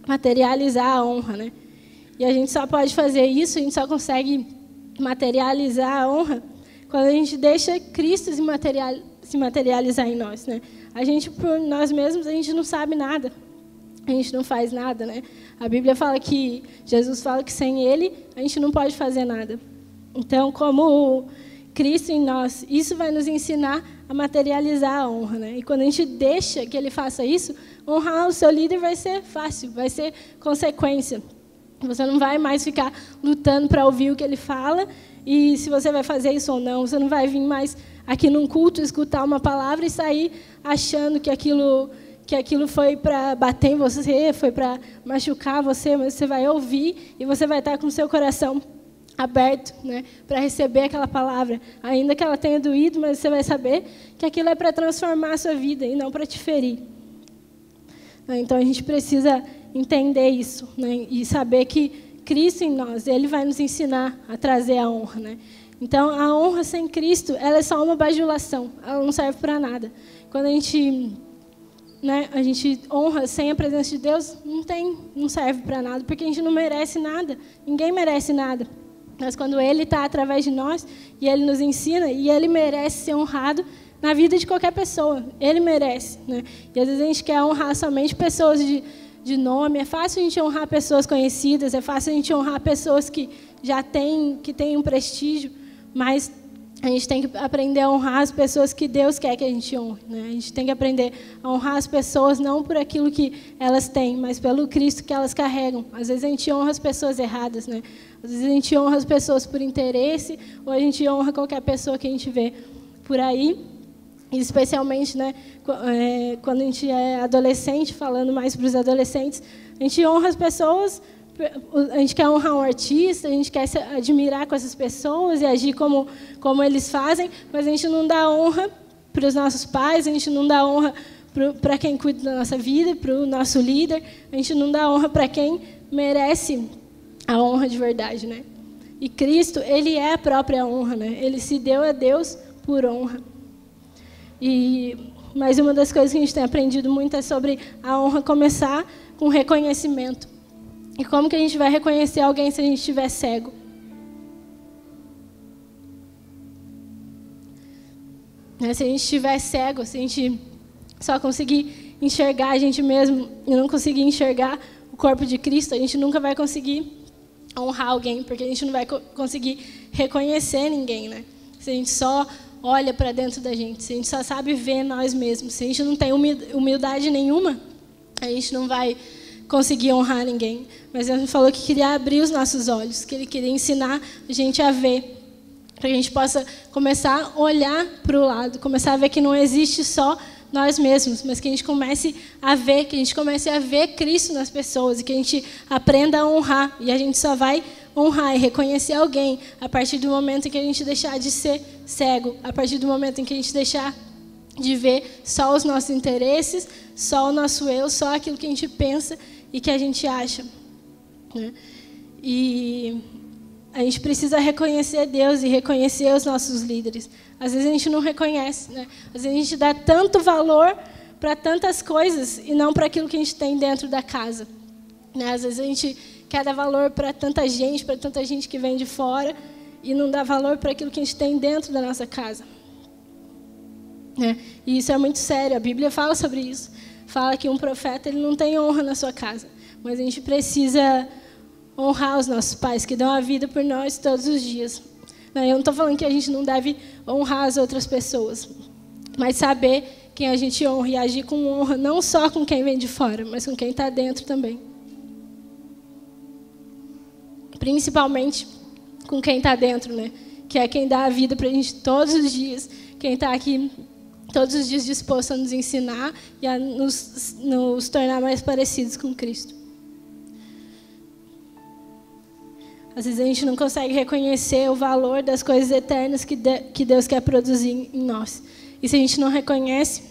Speaker 1: materializar a honra, né? E a gente só pode fazer isso, a gente só consegue materializar a honra quando a gente deixa Cristo se materializar em nós, né? A gente, por nós mesmos, a gente não sabe nada. A gente não faz nada, né? A Bíblia fala que, Jesus fala que sem Ele, a gente não pode fazer nada. Então, como Cristo em nós, isso vai nos ensinar a materializar a honra, né? E quando a gente deixa que Ele faça isso, honrar o seu líder vai ser fácil, vai ser consequência. Você não vai mais ficar lutando para ouvir o que Ele fala, e se você vai fazer isso ou não. Você não vai vir mais aqui num culto, escutar uma palavra e sair achando que aquilo foi para bater em você, foi para machucar você, mas você vai ouvir e você vai estar com o seu coração aberto, né, para receber aquela palavra. Ainda que ela tenha doído, mas você vai saber que aquilo é para transformar a sua vida e não para te ferir. Então, a gente precisa entender isso, né, e saber que Cristo em nós, Ele vai nos ensinar a trazer a honra, né? Então, a honra sem Cristo, ela é só uma bajulação, ela não serve para nada. Quando a gente honra sem a presença de Deus, não serve para nada, porque a gente não merece nada, ninguém merece nada. Mas quando Ele está através de nós, e Ele nos ensina, e Ele merece ser honrado na vida de qualquer pessoa, Ele merece, né? E às vezes a gente quer honrar somente pessoas de nome. É fácil a gente honrar pessoas conhecidas, é fácil a gente honrar pessoas que já têm um prestígio, mas a gente tem que aprender a honrar as pessoas que Deus quer que a gente honre, né? A gente tem que aprender a honrar as pessoas não por aquilo que elas têm, mas pelo Cristo que elas carregam. Às vezes a gente honra as pessoas erradas, né? Às vezes a gente honra as pessoas por interesse, ou a gente honra qualquer pessoa que a gente vê por aí. E especialmente, né, quando a gente é adolescente, falando mais para os adolescentes, a gente honra as pessoas, a gente quer honrar um artista, a gente quer se admirar com essas pessoas e agir como eles fazem, mas a gente não dá honra para os nossos pais, a gente não dá honra para quem cuida da nossa vida, para o nosso líder, a gente não dá honra para quem merece a honra de verdade, né? E Cristo, Ele é a própria honra, né? Ele se deu a Deus por honra. E mais uma das coisas que a gente tem aprendido muito é sobre a honra começar com reconhecimento. E como que a gente vai reconhecer alguém se a gente estiver cego? Se a gente estiver cego, se a gente só conseguir enxergar a gente mesmo e não conseguir enxergar o corpo de Cristo, a gente nunca vai conseguir honrar alguém, porque a gente não vai conseguir reconhecer ninguém, né? Se a gente só olha para dentro da gente, se a gente só sabe ver nós mesmos, se a gente não tem humildade nenhuma, a gente não vai conseguir honrar ninguém. Mas ele falou que queria abrir os nossos olhos, que Ele queria ensinar a gente a ver para que a gente possa começar a olhar para o lado, começar a ver que não existe só nós mesmos, mas que a gente comece a ver, que a gente comece a ver Cristo nas pessoas e que a gente aprenda a honrar. E a gente só vai honrar e reconhecer alguém a partir do momento em que a gente deixar de ser cego, a partir do momento em que a gente deixar de ver só os nossos interesses, só o nosso eu, só aquilo que a gente pensa e que a gente acha, né? E a gente precisa reconhecer Deus e reconhecer os nossos líderes. Às vezes a gente não reconhece, né? Às vezes a gente dá tanto valor para tantas coisas e não para aquilo que a gente tem dentro da casa, né? Às vezes a gente quer dar valor para tanta gente que vem de fora e não dá valor para aquilo que a gente tem dentro da nossa casa, né? E isso é muito sério. A Bíblia fala sobre isso. Fala que um profeta ele não tem honra na sua casa, mas a gente precisa honrar os nossos pais que dão a vida por nós todos os dias. Eu não estou falando que a gente não deve honrar as outras pessoas, mas saber quem a gente honra e agir com honra, não só com quem vem de fora, mas com quem está dentro também. Principalmente com quem está dentro, né? Que é quem dá a vida para a gente todos os dias, quem está aqui todos os dias disposto a nos ensinar e a nos tornar mais parecidos com Cristo. Às vezes a gente não consegue reconhecer o valor das coisas eternas que Deus quer produzir em nós. E se a gente não reconhece,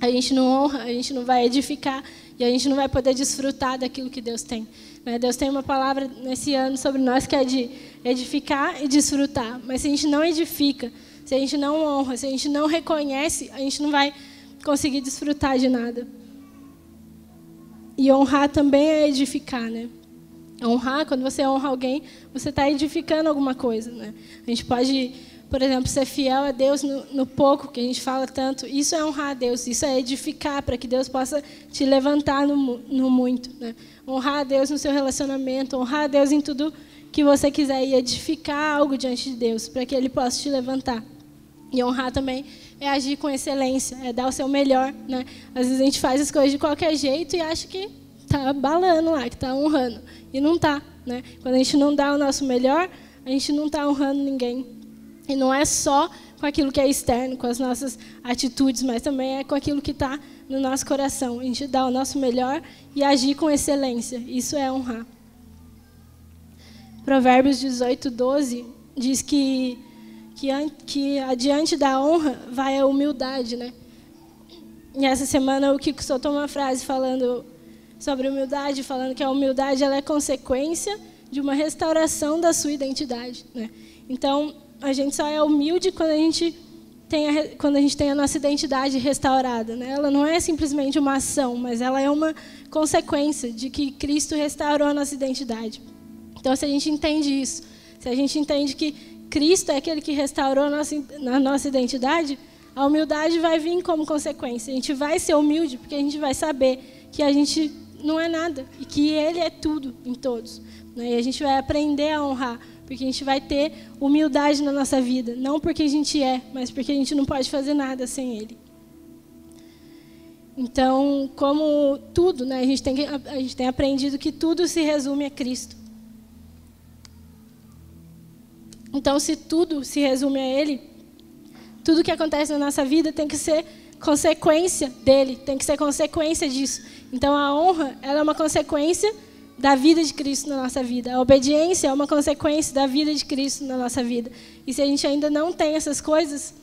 Speaker 1: a gente não honra, a gente não vai edificar e a gente não vai poder desfrutar daquilo que Deus tem. Deus tem uma palavra nesse ano sobre nós que é de edificar e desfrutar. Mas se a gente não edifica, se a gente não honra, se a gente não reconhece, a gente não vai conseguir desfrutar de nada. E honrar também é edificar, né? Honrar, quando você honra alguém, você está edificando alguma coisa, né? A gente pode, por exemplo, ser fiel a Deus no pouco, que a gente fala tanto. Isso é honrar a Deus, isso é edificar, para que Deus possa te levantar no muito, né? Honrar a Deus no seu relacionamento, honrar a Deus em tudo que você quiser e edificar algo diante de Deus, para que Ele possa te levantar. E honrar também é agir com excelência, é dar o seu melhor, né? Às vezes a gente faz as coisas de qualquer jeito e acha que está balando lá, que está honrando. E não está, né? Quando a gente não dá o nosso melhor, a gente não está honrando ninguém. E não é só com aquilo que é externo, com as nossas atitudes, mas também é com aquilo que está no nosso coração. A gente dá o nosso melhor e agir com excelência. Isso é honrar. Provérbios 18:12 diz que adiante da honra vai a humildade, né? E essa semana o Kiko soltou uma frase falando sobre humildade, falando que a humildade ela é consequência de uma restauração da sua identidade, né? Então, a gente só é humilde quando a gente tem a nossa identidade restaurada, né? Ela não é simplesmente uma ação, mas ela é uma consequência de que Cristo restaurou a nossa identidade. Então, se a gente entende isso, se a gente entende que Cristo é aquele que restaurou a nossa identidade, a humildade vai vir como consequência. A gente vai ser humilde porque a gente vai saber que a gente não é nada e que Ele é tudo em todos, né? E a gente vai aprender a honrar, porque a gente vai ter humildade na nossa vida, não porque a gente é, mas porque a gente não pode fazer nada sem Ele. Então, como tudo, né, a gente tem aprendido que tudo se resume a Cristo. Então, se tudo se resume a Ele, tudo que acontece na nossa vida tem que ser consequência dele, tem que ser consequência disso. Então, a honra ela é uma consequência da vida de Cristo na nossa vida. A obediência é uma consequência da vida de Cristo na nossa vida. E se a gente ainda não tem essas coisas,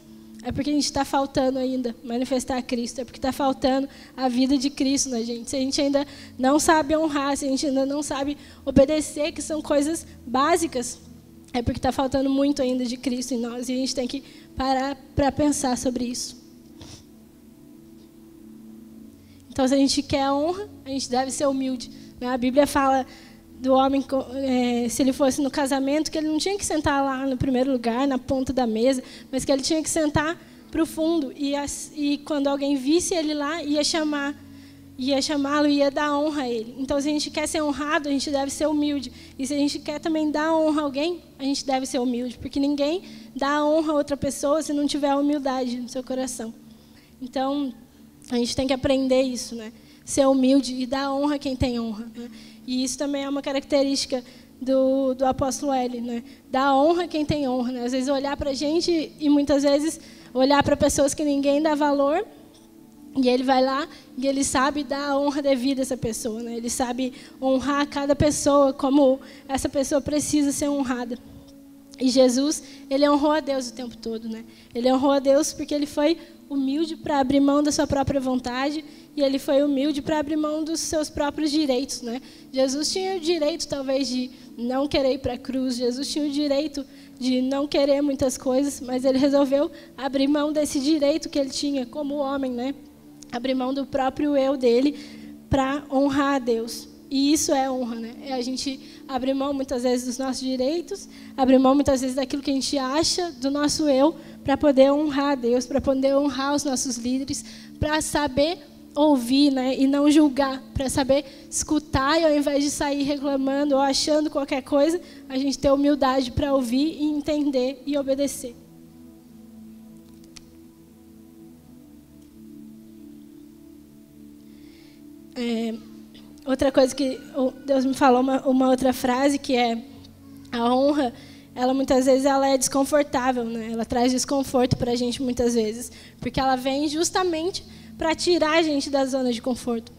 Speaker 1: é porque a gente está faltando ainda manifestar Cristo, é porque está faltando a vida de Cristo na gente. Se a gente ainda não sabe honrar, se a gente ainda não sabe obedecer, que são coisas básicas, é porque está faltando muito ainda de Cristo em nós. E a gente tem que parar para pensar sobre isso. Então, se a gente quer a honra, a gente deve ser humilde, né? A Bíblia fala do homem, se ele fosse no casamento, que ele não tinha que sentar lá no primeiro lugar, na ponta da mesa, mas que ele tinha que sentar para o fundo. E quando alguém visse ele lá, ia chamá-lo e ia dar honra a ele. Então, se a gente quer ser honrado, a gente deve ser humilde. E se a gente quer também dar honra a alguém, a gente deve ser humilde, porque ninguém dá honra a outra pessoa se não tiver humildade no seu coração. Então, a gente tem que aprender isso, né? Ser humilde e dar honra a quem tem honra, né? E isso também é uma característica do apóstolo L, né? Dá honra quem tem honra, né? Às vezes olhar para a gente e muitas vezes olhar para pessoas que ninguém dá valor, e ele vai lá e ele sabe dar a honra devida a essa pessoa, né? Ele sabe honrar cada pessoa como essa pessoa precisa ser honrada. E Jesus, ele honrou a Deus o tempo todo, né? Ele honrou a Deus porque ele foi humilde para abrir mão da sua própria vontade, e ele foi humilde para abrir mão dos seus próprios direitos, né? Jesus tinha o direito, talvez, de não querer ir para a cruz. Jesus tinha o direito de não querer muitas coisas, mas ele resolveu abrir mão desse direito que ele tinha como homem, né? Abrir mão do próprio eu dele para honrar a Deus. E isso é honra, né? É a gente abrir mão muitas vezes dos nossos direitos, abrir mão muitas vezes daquilo que a gente acha do nosso eu, para poder honrar a Deus, para poder honrar os nossos líderes, para saber ouvir, né? E não julgar, para saber escutar e ao invés de sair reclamando ou achando qualquer coisa, a gente ter humildade para ouvir e entender e obedecer. Outra coisa que Deus me falou, uma outra frase, que é a honra, ela muitas vezes ela é desconfortável, né? Ela traz desconforto para a gente muitas vezes, porque ela vem justamente para tirar a gente da zona de conforto,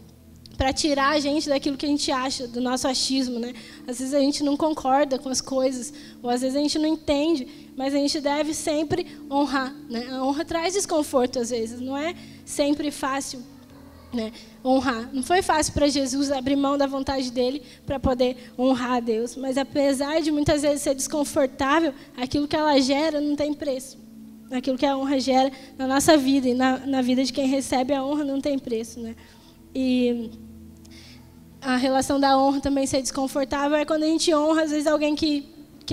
Speaker 1: para tirar a gente daquilo que a gente acha, do nosso achismo, né? Às vezes a gente não concorda com as coisas, ou às vezes a gente não entende, mas a gente deve sempre honrar, né? A honra traz desconforto às vezes, não é sempre fácil, né? Honrar. Não foi fácil para Jesus abrir mão da vontade dele para poder honrar a Deus, mas apesar de muitas vezes ser desconfortável, aquilo que ela gera não tem preço. Aquilo que a honra gera na nossa vida e na vida de quem recebe a honra não tem preço, né? E a relação da honra também ser desconfortável é quando a gente honra, às vezes, alguém que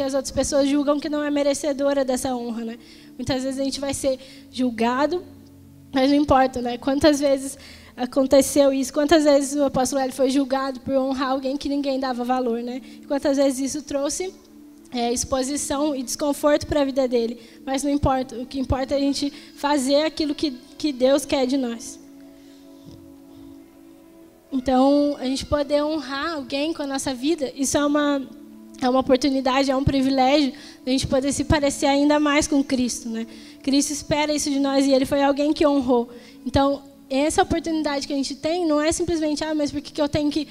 Speaker 1: as outras pessoas julgam que não é merecedora dessa honra, né? Muitas vezes a gente vai ser julgado, mas não importa, né? Quantas vezes aconteceu isso? Quantas vezes o apóstolo L foi julgado por honrar alguém que ninguém dava valor, né? Quantas vezes isso trouxe exposição e desconforto para a vida dele? Mas não importa. O que importa é a gente fazer aquilo que Deus quer de nós. Então, a gente poder honrar alguém com a nossa vida, isso é uma oportunidade, é um privilégio a gente poder se parecer ainda mais com Cristo, né? Cristo espera isso de nós e ele foi alguém que honrou. Então, essa oportunidade que a gente tem não é simplesmente, mas por que eu tenho que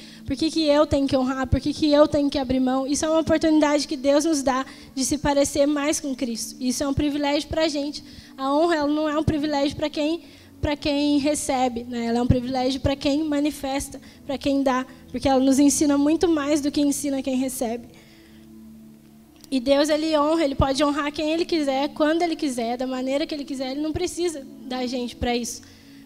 Speaker 1: honrar? Por que eu tenho que abrir mão? Isso é uma oportunidade que Deus nos dá de se parecer mais com Cristo. Isso é um privilégio para a gente. A honra, ela não é um privilégio para quem recebe, né? Ela é um privilégio para quem manifesta, para quem dá, porque ela nos ensina muito mais do que ensina quem recebe. E Deus, ele honra, ele pode honrar quem ele quiser, quando ele quiser, da maneira que ele quiser. Ele não precisa da gente para isso.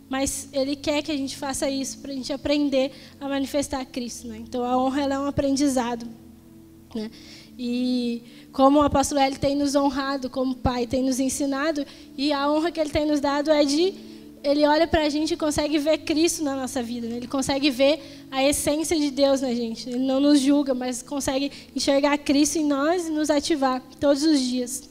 Speaker 1: Mas ele quer que a gente faça isso, para a gente aprender a manifestar Cristo, né? Então, a honra, ela é um aprendizado, né? E como o apóstolo L tem nos honrado, como o Pai tem nos ensinado, e a honra que ele tem nos dado é ele olha para a gente e consegue ver Cristo na nossa vida, né? Ele consegue ver a essência de Deus na gente. Ele não nos julga, mas consegue enxergar Cristo em nós e nos ativar todos os dias.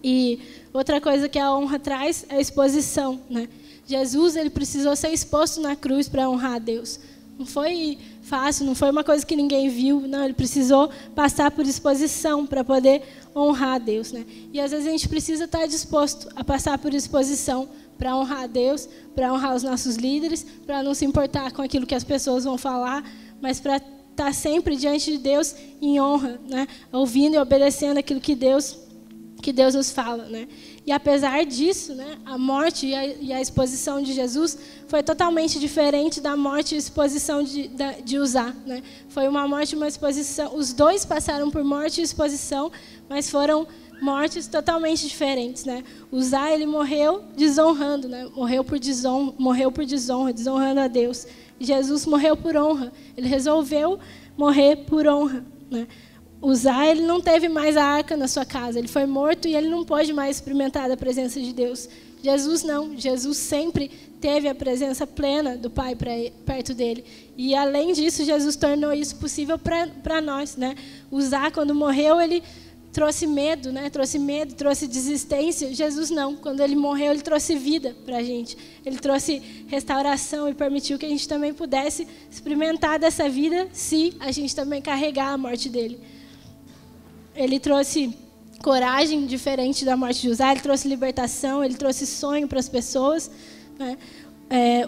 Speaker 1: E outra coisa que a honra traz é a exposição, né? Jesus, ele precisou ser exposto na cruz para honrar a Deus. Não foi fácil, não foi uma coisa que ninguém viu, não. Ele precisou passar por exposição para poder honrar a Deus, né? E às vezes a gente precisa estar disposto a passar por exposição para honrar a Deus, para honrar os nossos líderes, para não se importar com aquilo que as pessoas vão falar, mas para estar sempre diante de Deus em honra, né? Ouvindo e obedecendo aquilo que Deus nos fala, né? E apesar disso, né, a morte e a exposição de Jesus foi totalmente diferente da morte e exposição de Uzá, né? Foi uma morte e uma exposição. Os dois passaram por morte e exposição, mas foram mortes totalmente diferentes, né? Uzá, ele morreu desonrando, né? Morreu por desonra, desonrando a Deus. E Jesus morreu por honra. Ele resolveu morrer por honra, né? Uzá, ele não teve mais a arca na sua casa. Ele foi morto e ele não pôde mais experimentar da presença de Deus. Jesus não. Jesus sempre teve a presença plena do Pai perto dele. E, além disso, Jesus tornou isso possível para nós, né? Uzá, quando morreu, ele trouxe medo, né? Trouxe desistência. Jesus não. Quando ele morreu, ele trouxe vida para a gente. Ele trouxe restauração e permitiu que a gente também pudesse experimentar dessa vida se a gente também carregar a morte dele. ele trouxe coragem diferente da morte de Uzá, ele trouxe libertação, ele trouxe sonho para as pessoas, né?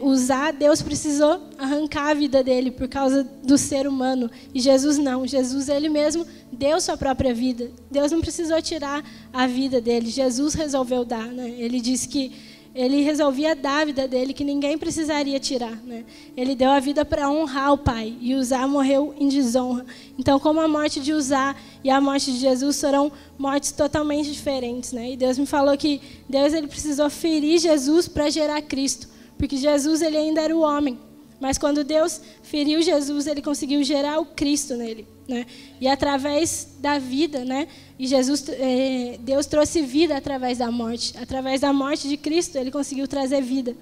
Speaker 1: Uzá, Deus precisou arrancar a vida dele por causa do ser humano. E Jesus não. Jesus, ele mesmo, deu sua própria vida. Deus não precisou tirar a vida dele. Jesus resolveu dar, né? Ele disse que ele resolvia dar a vida dele, que ninguém precisaria tirar, né? Ele deu a vida para honrar o Pai. E Uzá morreu em desonra. Então, como a morte de Uzá e a morte de Jesus foram mortes totalmente diferentes, né? E Deus me falou que Deus, ele precisou ferir Jesus para gerar Cristo. Porque Jesus, ele ainda era o homem. Mas quando Deus feriu Jesus, ele conseguiu gerar o Cristo nele, né? E através da vida, né? E Deus trouxe vida através da morte. Através da morte de Cristo, ele conseguiu trazer vida.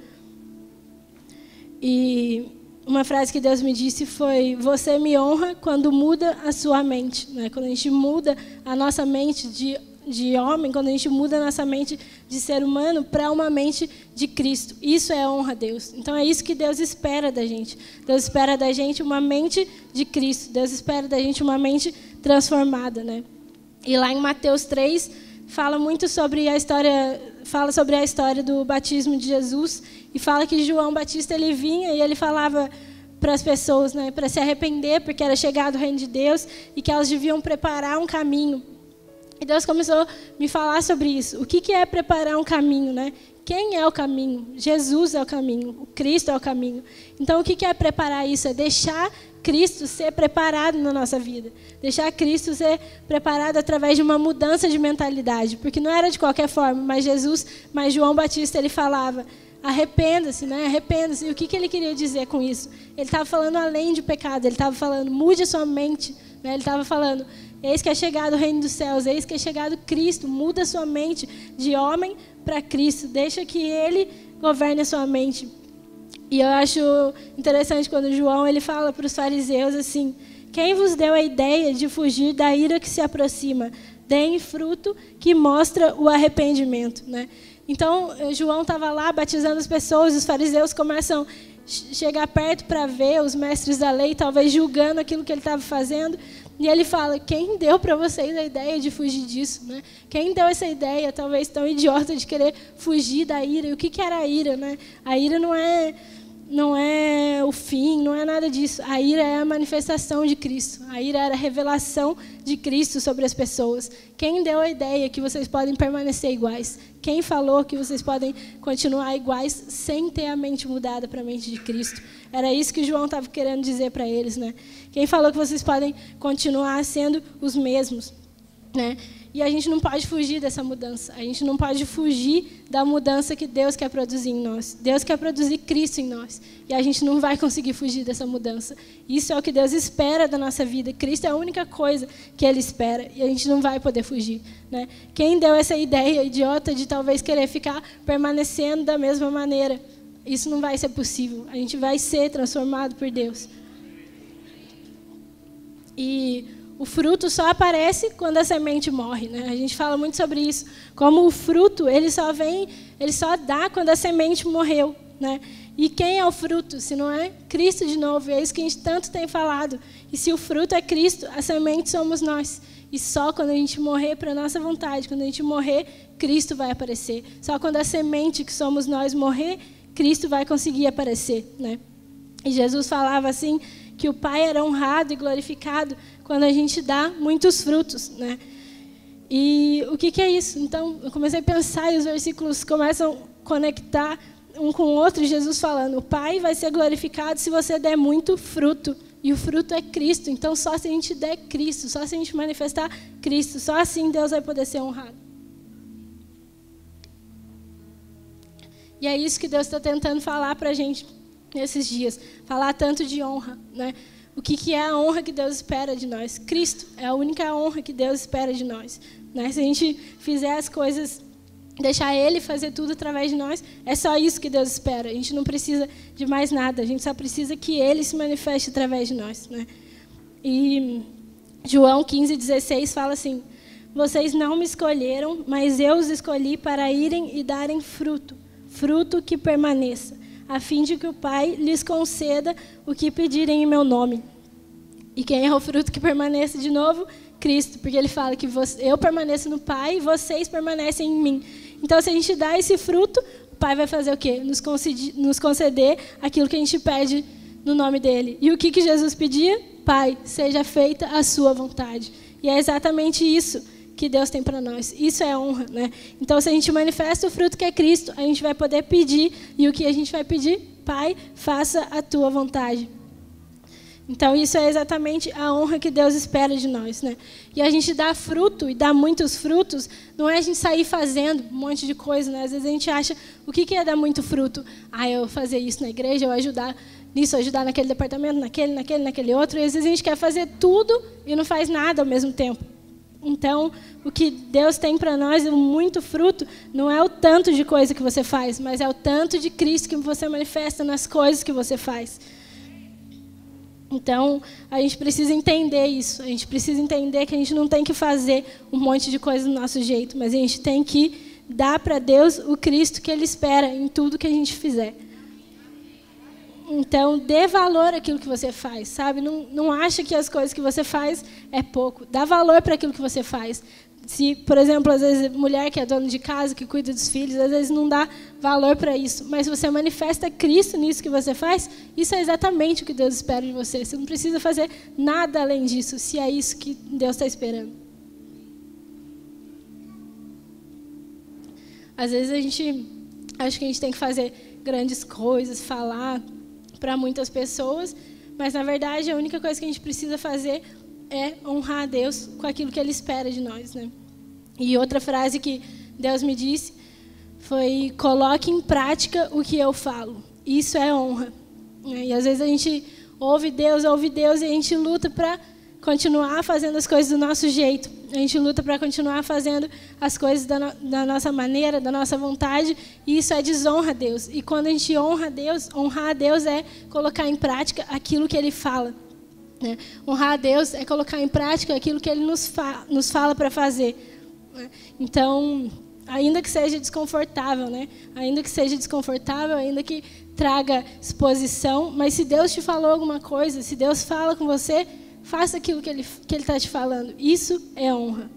Speaker 1: E uma frase que Deus me disse foi: você me honra quando muda a sua mente, né? Quando a gente muda a nossa mente de homem, quando a gente muda a nossa mente de ser humano para uma mente de Cristo. Isso é honra a Deus. Então é isso que Deus espera da gente. Deus espera da gente uma mente de Cristo. Deus espera da gente uma mente transformada, né? E lá em Mateus 3 fala muito sobre a história do batismo de Jesus, e fala que João Batista, ele vinha e ele falava para as pessoas, né, para se arrepender, porque era chegado o reino de Deus e que elas deviam preparar um caminho. E Deus começou a me falar sobre isso. O que é preparar um caminho, né? Quem é o caminho? Jesus é o caminho. O Cristo é o caminho. Então, o que é preparar isso? É deixar Cristo ser preparado na nossa vida. Deixar Cristo ser preparado através de uma mudança de mentalidade. Porque não era de qualquer forma, mas João Batista, ele falava: arrependa-se, né? Arrependa-se. E o que ele queria dizer com isso? Ele estava falando além de pecado. Ele estava falando: mude a sua mente. Né? Ele estava falando: eis que é chegado o reino dos céus, eis que é chegado Cristo. Muda a sua mente de homem para Cristo. Deixa que Ele governe a sua mente. E eu acho interessante quando João, ele fala para os fariseus assim: quem vos deu a ideia de fugir da ira que se aproxima? Deem fruto que mostra o arrependimento, né? Então, João estava lá batizando as pessoas, os fariseus começam a chegar perto para ver os mestres da lei, talvez julgando aquilo que ele estava fazendo. E ele fala: quem deu para vocês a ideia de fugir disso, né? Quem deu essa ideia, talvez tão idiota, de querer fugir da ira? E o que era a ira, né? A ira não é o fim, não é nada disso. A ira é a manifestação de Cristo. A ira era a revelação de Cristo sobre as pessoas. Quem deu a ideia que vocês podem permanecer iguais? Quem falou que vocês podem continuar iguais sem ter a mente mudada para a mente de Cristo? Era isso que João estava querendo dizer para eles, né? Quem falou que vocês podem continuar sendo os mesmos, né? E a gente não pode fugir dessa mudança. A gente não pode fugir da mudança que Deus quer produzir em nós. Deus quer produzir Cristo em nós. E a gente não vai conseguir fugir dessa mudança. Isso é o que Deus espera da nossa vida. Cristo é a única coisa que Ele espera. E a gente não vai poder fugir, né? Quem deu essa ideia idiota de talvez querer ficar permanecendo da mesma maneira? Isso não vai ser possível. A gente vai ser transformado por Deus. E o fruto só aparece quando a semente morre, né? A gente fala muito sobre isso. Como o fruto, ele só dá quando a semente morreu, né? E quem é o fruto, se não é Cristo de novo? É isso que a gente tanto tem falado. E se o fruto é Cristo, a semente somos nós. E só quando a gente morrer para a nossa vontade, quando a gente morrer, Cristo vai aparecer. Só quando a semente que somos nós morrer, Cristo vai conseguir aparecer, né? E Jesus falava assim, que o Pai era honrado e glorificado quando a gente dá muitos frutos, né? E o que é isso? Então, eu comecei a pensar e os versículos começam a conectar um com o outro, Jesus falando: o Pai vai ser glorificado se você der muito fruto. E o fruto é Cristo. Então, só se a gente der Cristo, só se a gente manifestar Cristo, só assim Deus vai poder ser honrado. E é isso que Deus está tentando falar para a gente nesses dias. Falar tanto de honra, né? O que é a honra que Deus espera de nós? Cristo é a única honra que Deus espera de nós, né? Se a gente fizer as coisas, deixar Ele fazer tudo através de nós, é só isso que Deus espera. A gente não precisa de mais nada. A gente só precisa que Ele se manifeste através de nós, né? E João 15:16 fala assim: vocês não me escolheram, mas eu os escolhi para irem e darem fruto, fruto que permaneça, a fim de que o Pai lhes conceda o que pedirem em meu nome. E quem é o fruto que permanece de novo? Cristo, porque ele fala que eu permaneço no Pai e vocês permanecem em mim. Então, se a gente dá esse fruto, o Pai vai fazer o quê? Nos conceder aquilo que a gente pede no nome dele. E o que Jesus pedia? Pai, seja feita a sua vontade. E é exatamente isso que Deus tem para nós. Isso é honra, né? Então, se a gente manifesta o fruto que é Cristo, a gente vai poder pedir. E o que a gente vai pedir? Pai, faça a tua vontade. Então, isso é exatamente a honra que Deus espera de nós, né? E a gente dá fruto, e dá muitos frutos, não é a gente sair fazendo um monte de coisa, né? Às vezes a gente acha, o que é dar muito fruto? Eu fazer isso na igreja, eu ajudar nisso, ajudar naquele departamento, naquele outro. E às vezes a gente quer fazer tudo e não faz nada ao mesmo tempo. Então, o que Deus tem para nós, o muito fruto, não é o tanto de coisa que você faz, mas é o tanto de Cristo que você manifesta nas coisas que você faz. Então, a gente precisa entender isso. A gente precisa entender que a gente não tem que fazer um monte de coisa do nosso jeito, mas a gente tem que dar para Deus o Cristo que Ele espera em tudo que a gente fizer. Então, dê valor àquilo que você faz, sabe? Não acha que as coisas que você faz é pouco. Dá valor para aquilo que você faz. Se, por exemplo, às vezes, mulher que é dona de casa, que cuida dos filhos, às vezes não dá valor para isso. Mas se você manifesta Cristo nisso que você faz, isso é exatamente o que Deus espera de você. Você não precisa fazer nada além disso, se é isso que Deus está esperando. Às vezes a gente acha que a gente tem que fazer grandes coisas, falar para muitas pessoas, mas na verdade a única coisa que a gente precisa fazer é honrar a Deus com aquilo que Ele espera de nós, né? E outra frase que Deus me disse foi: coloque em prática o que eu falo. Isso é honra. E às vezes a gente ouve Deus e a gente luta para continuar fazendo as coisas do nosso jeito. A gente luta para continuar fazendo as coisas da nossa maneira, da nossa vontade, e isso é desonra a Deus. E quando a gente honra a Deus, honrar a Deus é colocar em prática aquilo que Ele fala. Né? Honrar a Deus é colocar em prática aquilo que Ele nos fala para fazer. Né? Então, ainda que seja desconfortável, né? Ainda que traga exposição, mas se Deus te falou alguma coisa, se Deus fala com você, faça aquilo que Ele está te falando. Isso é honra.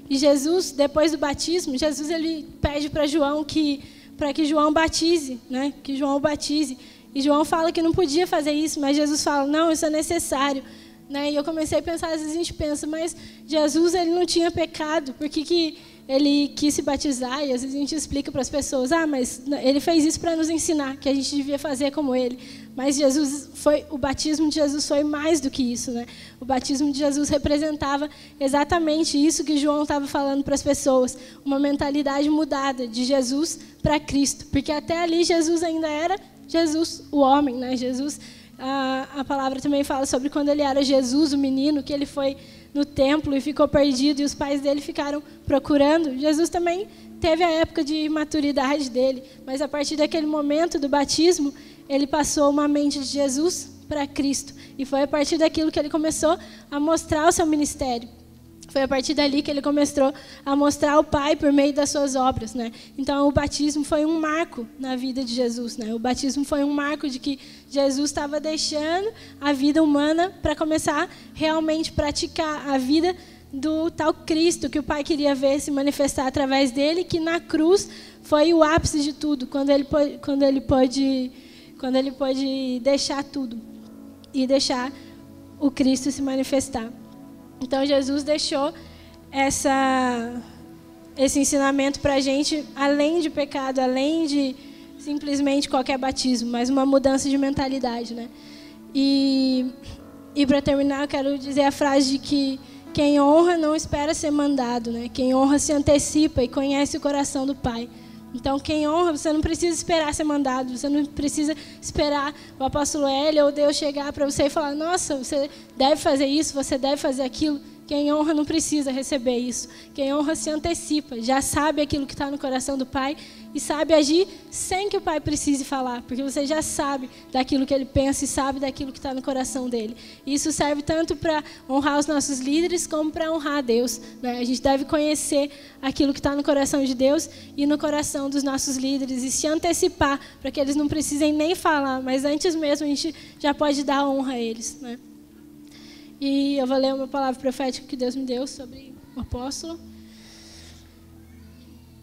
Speaker 1: E Jesus, depois do batismo, Jesus ele pede para João para que João batize, né? Que João batize. E João fala que não podia fazer isso, mas Jesus fala, não, isso é necessário. Né? E eu comecei a pensar, às vezes a gente pensa, mas Jesus ele não tinha pecado, por que ele quis se batizar? E às vezes a gente explica para as pessoas, mas ele fez isso para nos ensinar, que a gente devia fazer como ele. Mas o batismo de Jesus foi mais do que isso. Né? O batismo de Jesus representava exatamente isso que João estava falando para as pessoas, uma mentalidade mudada de Jesus para Cristo, porque até ali Jesus ainda era Jesus, o homem, né? Jesus, a palavra também fala sobre quando ele era Jesus, o menino, que ele foi no templo e ficou perdido e os pais dele ficaram procurando. Jesus também teve a época de maturidade dele, mas a partir daquele momento do batismo, ele passou uma mente de Jesus para Cristo. E foi a partir daquilo que ele começou a mostrar o seu ministério. Foi a partir dali que ele começou a mostrar o Pai por meio das suas obras. Né? Então, o batismo foi um marco na vida de Jesus. Né? O batismo foi um marco de que Jesus estava deixando a vida humana para começar realmente a praticar a vida do tal Cristo que o Pai queria ver se manifestar através dele, que na cruz foi o ápice de tudo, quando ele pôde deixar tudo e deixar o Cristo se manifestar. Então, Jesus deixou esse ensinamento para a gente, além de pecado, além de simplesmente qualquer batismo, mas uma mudança de mentalidade. Né? E para terminar, eu quero dizer a frase de que quem honra não espera ser mandado. Né? Quem honra se antecipa e conhece o coração do Pai. Então, quem honra, você não precisa esperar ser mandado, você não precisa esperar o apóstolo Hélio ou Deus chegar para você e falar, nossa, você deve fazer isso, você deve fazer aquilo. Quem honra não precisa receber isso. Quem honra se antecipa, já sabe aquilo que está no coração do Pai e sabe agir sem que o Pai precise falar, porque você já sabe daquilo que Ele pensa e sabe daquilo que está no coração dele. E isso serve tanto para honrar os nossos líderes como para honrar a Deus. Né? A gente deve conhecer aquilo que está no coração de Deus e no coração dos nossos líderes e se antecipar para que eles não precisem nem falar, mas antes mesmo a gente já pode dar honra a eles. Né? E eu vou ler uma palavra profética que Deus me deu sobre o apóstolo.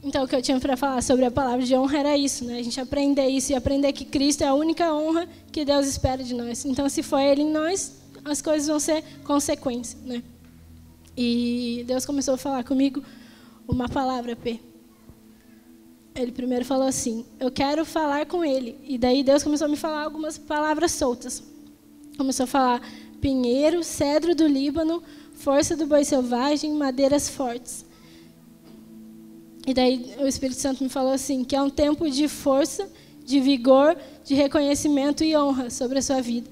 Speaker 1: Então, o que eu tinha para falar sobre a palavra de honra era isso, né? A gente aprender isso e aprender que Cristo é a única honra que Deus espera de nós. Então, se for Ele em nós, as coisas vão ser consequência, né? E Deus começou a falar comigo uma palavra, P. Ele primeiro falou assim, eu quero falar com ele. E daí Deus começou a me falar algumas palavras soltas. Começou a falar pinheiro, cedro do Líbano, força do boi selvagem, madeiras fortes. E daí o Espírito Santo me falou assim, que é um tempo de força, de vigor, de reconhecimento e honra sobre a sua vida.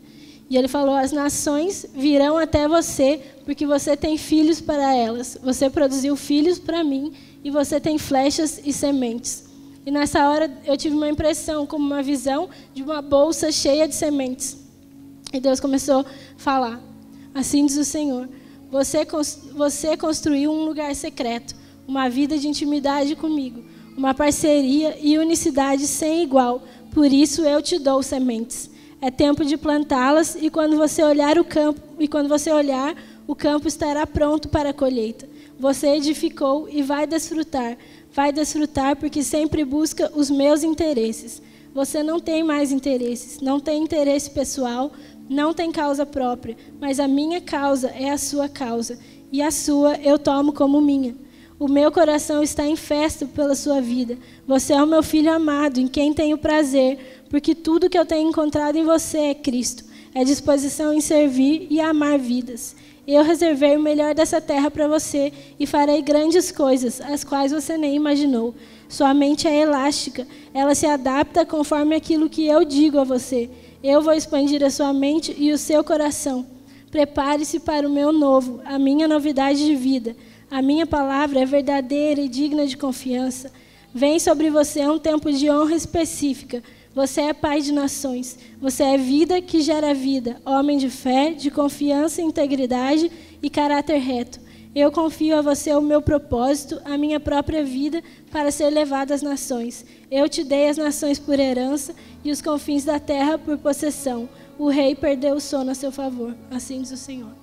Speaker 1: E ele falou, as nações virão até você, porque você tem filhos para elas. Você produziu filhos para mim, e você tem flechas e sementes. E nessa hora eu tive uma impressão, como uma visão de uma bolsa cheia de sementes. E Deus começou a falar, assim diz o Senhor, você construiu um lugar secreto, uma vida de intimidade comigo, uma parceria e unicidade sem igual, por isso eu te dou sementes. É tempo de plantá-las e quando você olhar o campo estará pronto para a colheita. Você edificou e vai desfrutar porque sempre busca os meus interesses. Você não tem mais interesses, não tem interesse pessoal, não tem causa própria, mas a minha causa é a sua causa, e a sua eu tomo como minha. O meu coração está em festa pela sua vida. Você é o meu filho amado, em quem tenho prazer, porque tudo que eu tenho encontrado em você é Cristo, é disposição em servir e amar vidas. Eu reservei o melhor dessa terra para você e farei grandes coisas, as quais você nem imaginou. Sua mente é elástica, ela se adapta conforme aquilo que eu digo a você. Eu vou expandir a sua mente e o seu coração. Prepare-se para o meu novo, a minha novidade de vida. A minha palavra é verdadeira e digna de confiança. Vem sobre você um tempo de honra específica. Você é pai de nações. Você é vida que gera vida, homem de fé, de confiança, integridade e caráter reto. Eu confio a você o meu propósito, a minha própria vida, para ser levado às nações. Eu te dei as nações por herança e os confins da terra por possessão. O rei perdeu o sono a seu favor. Assim diz o Senhor.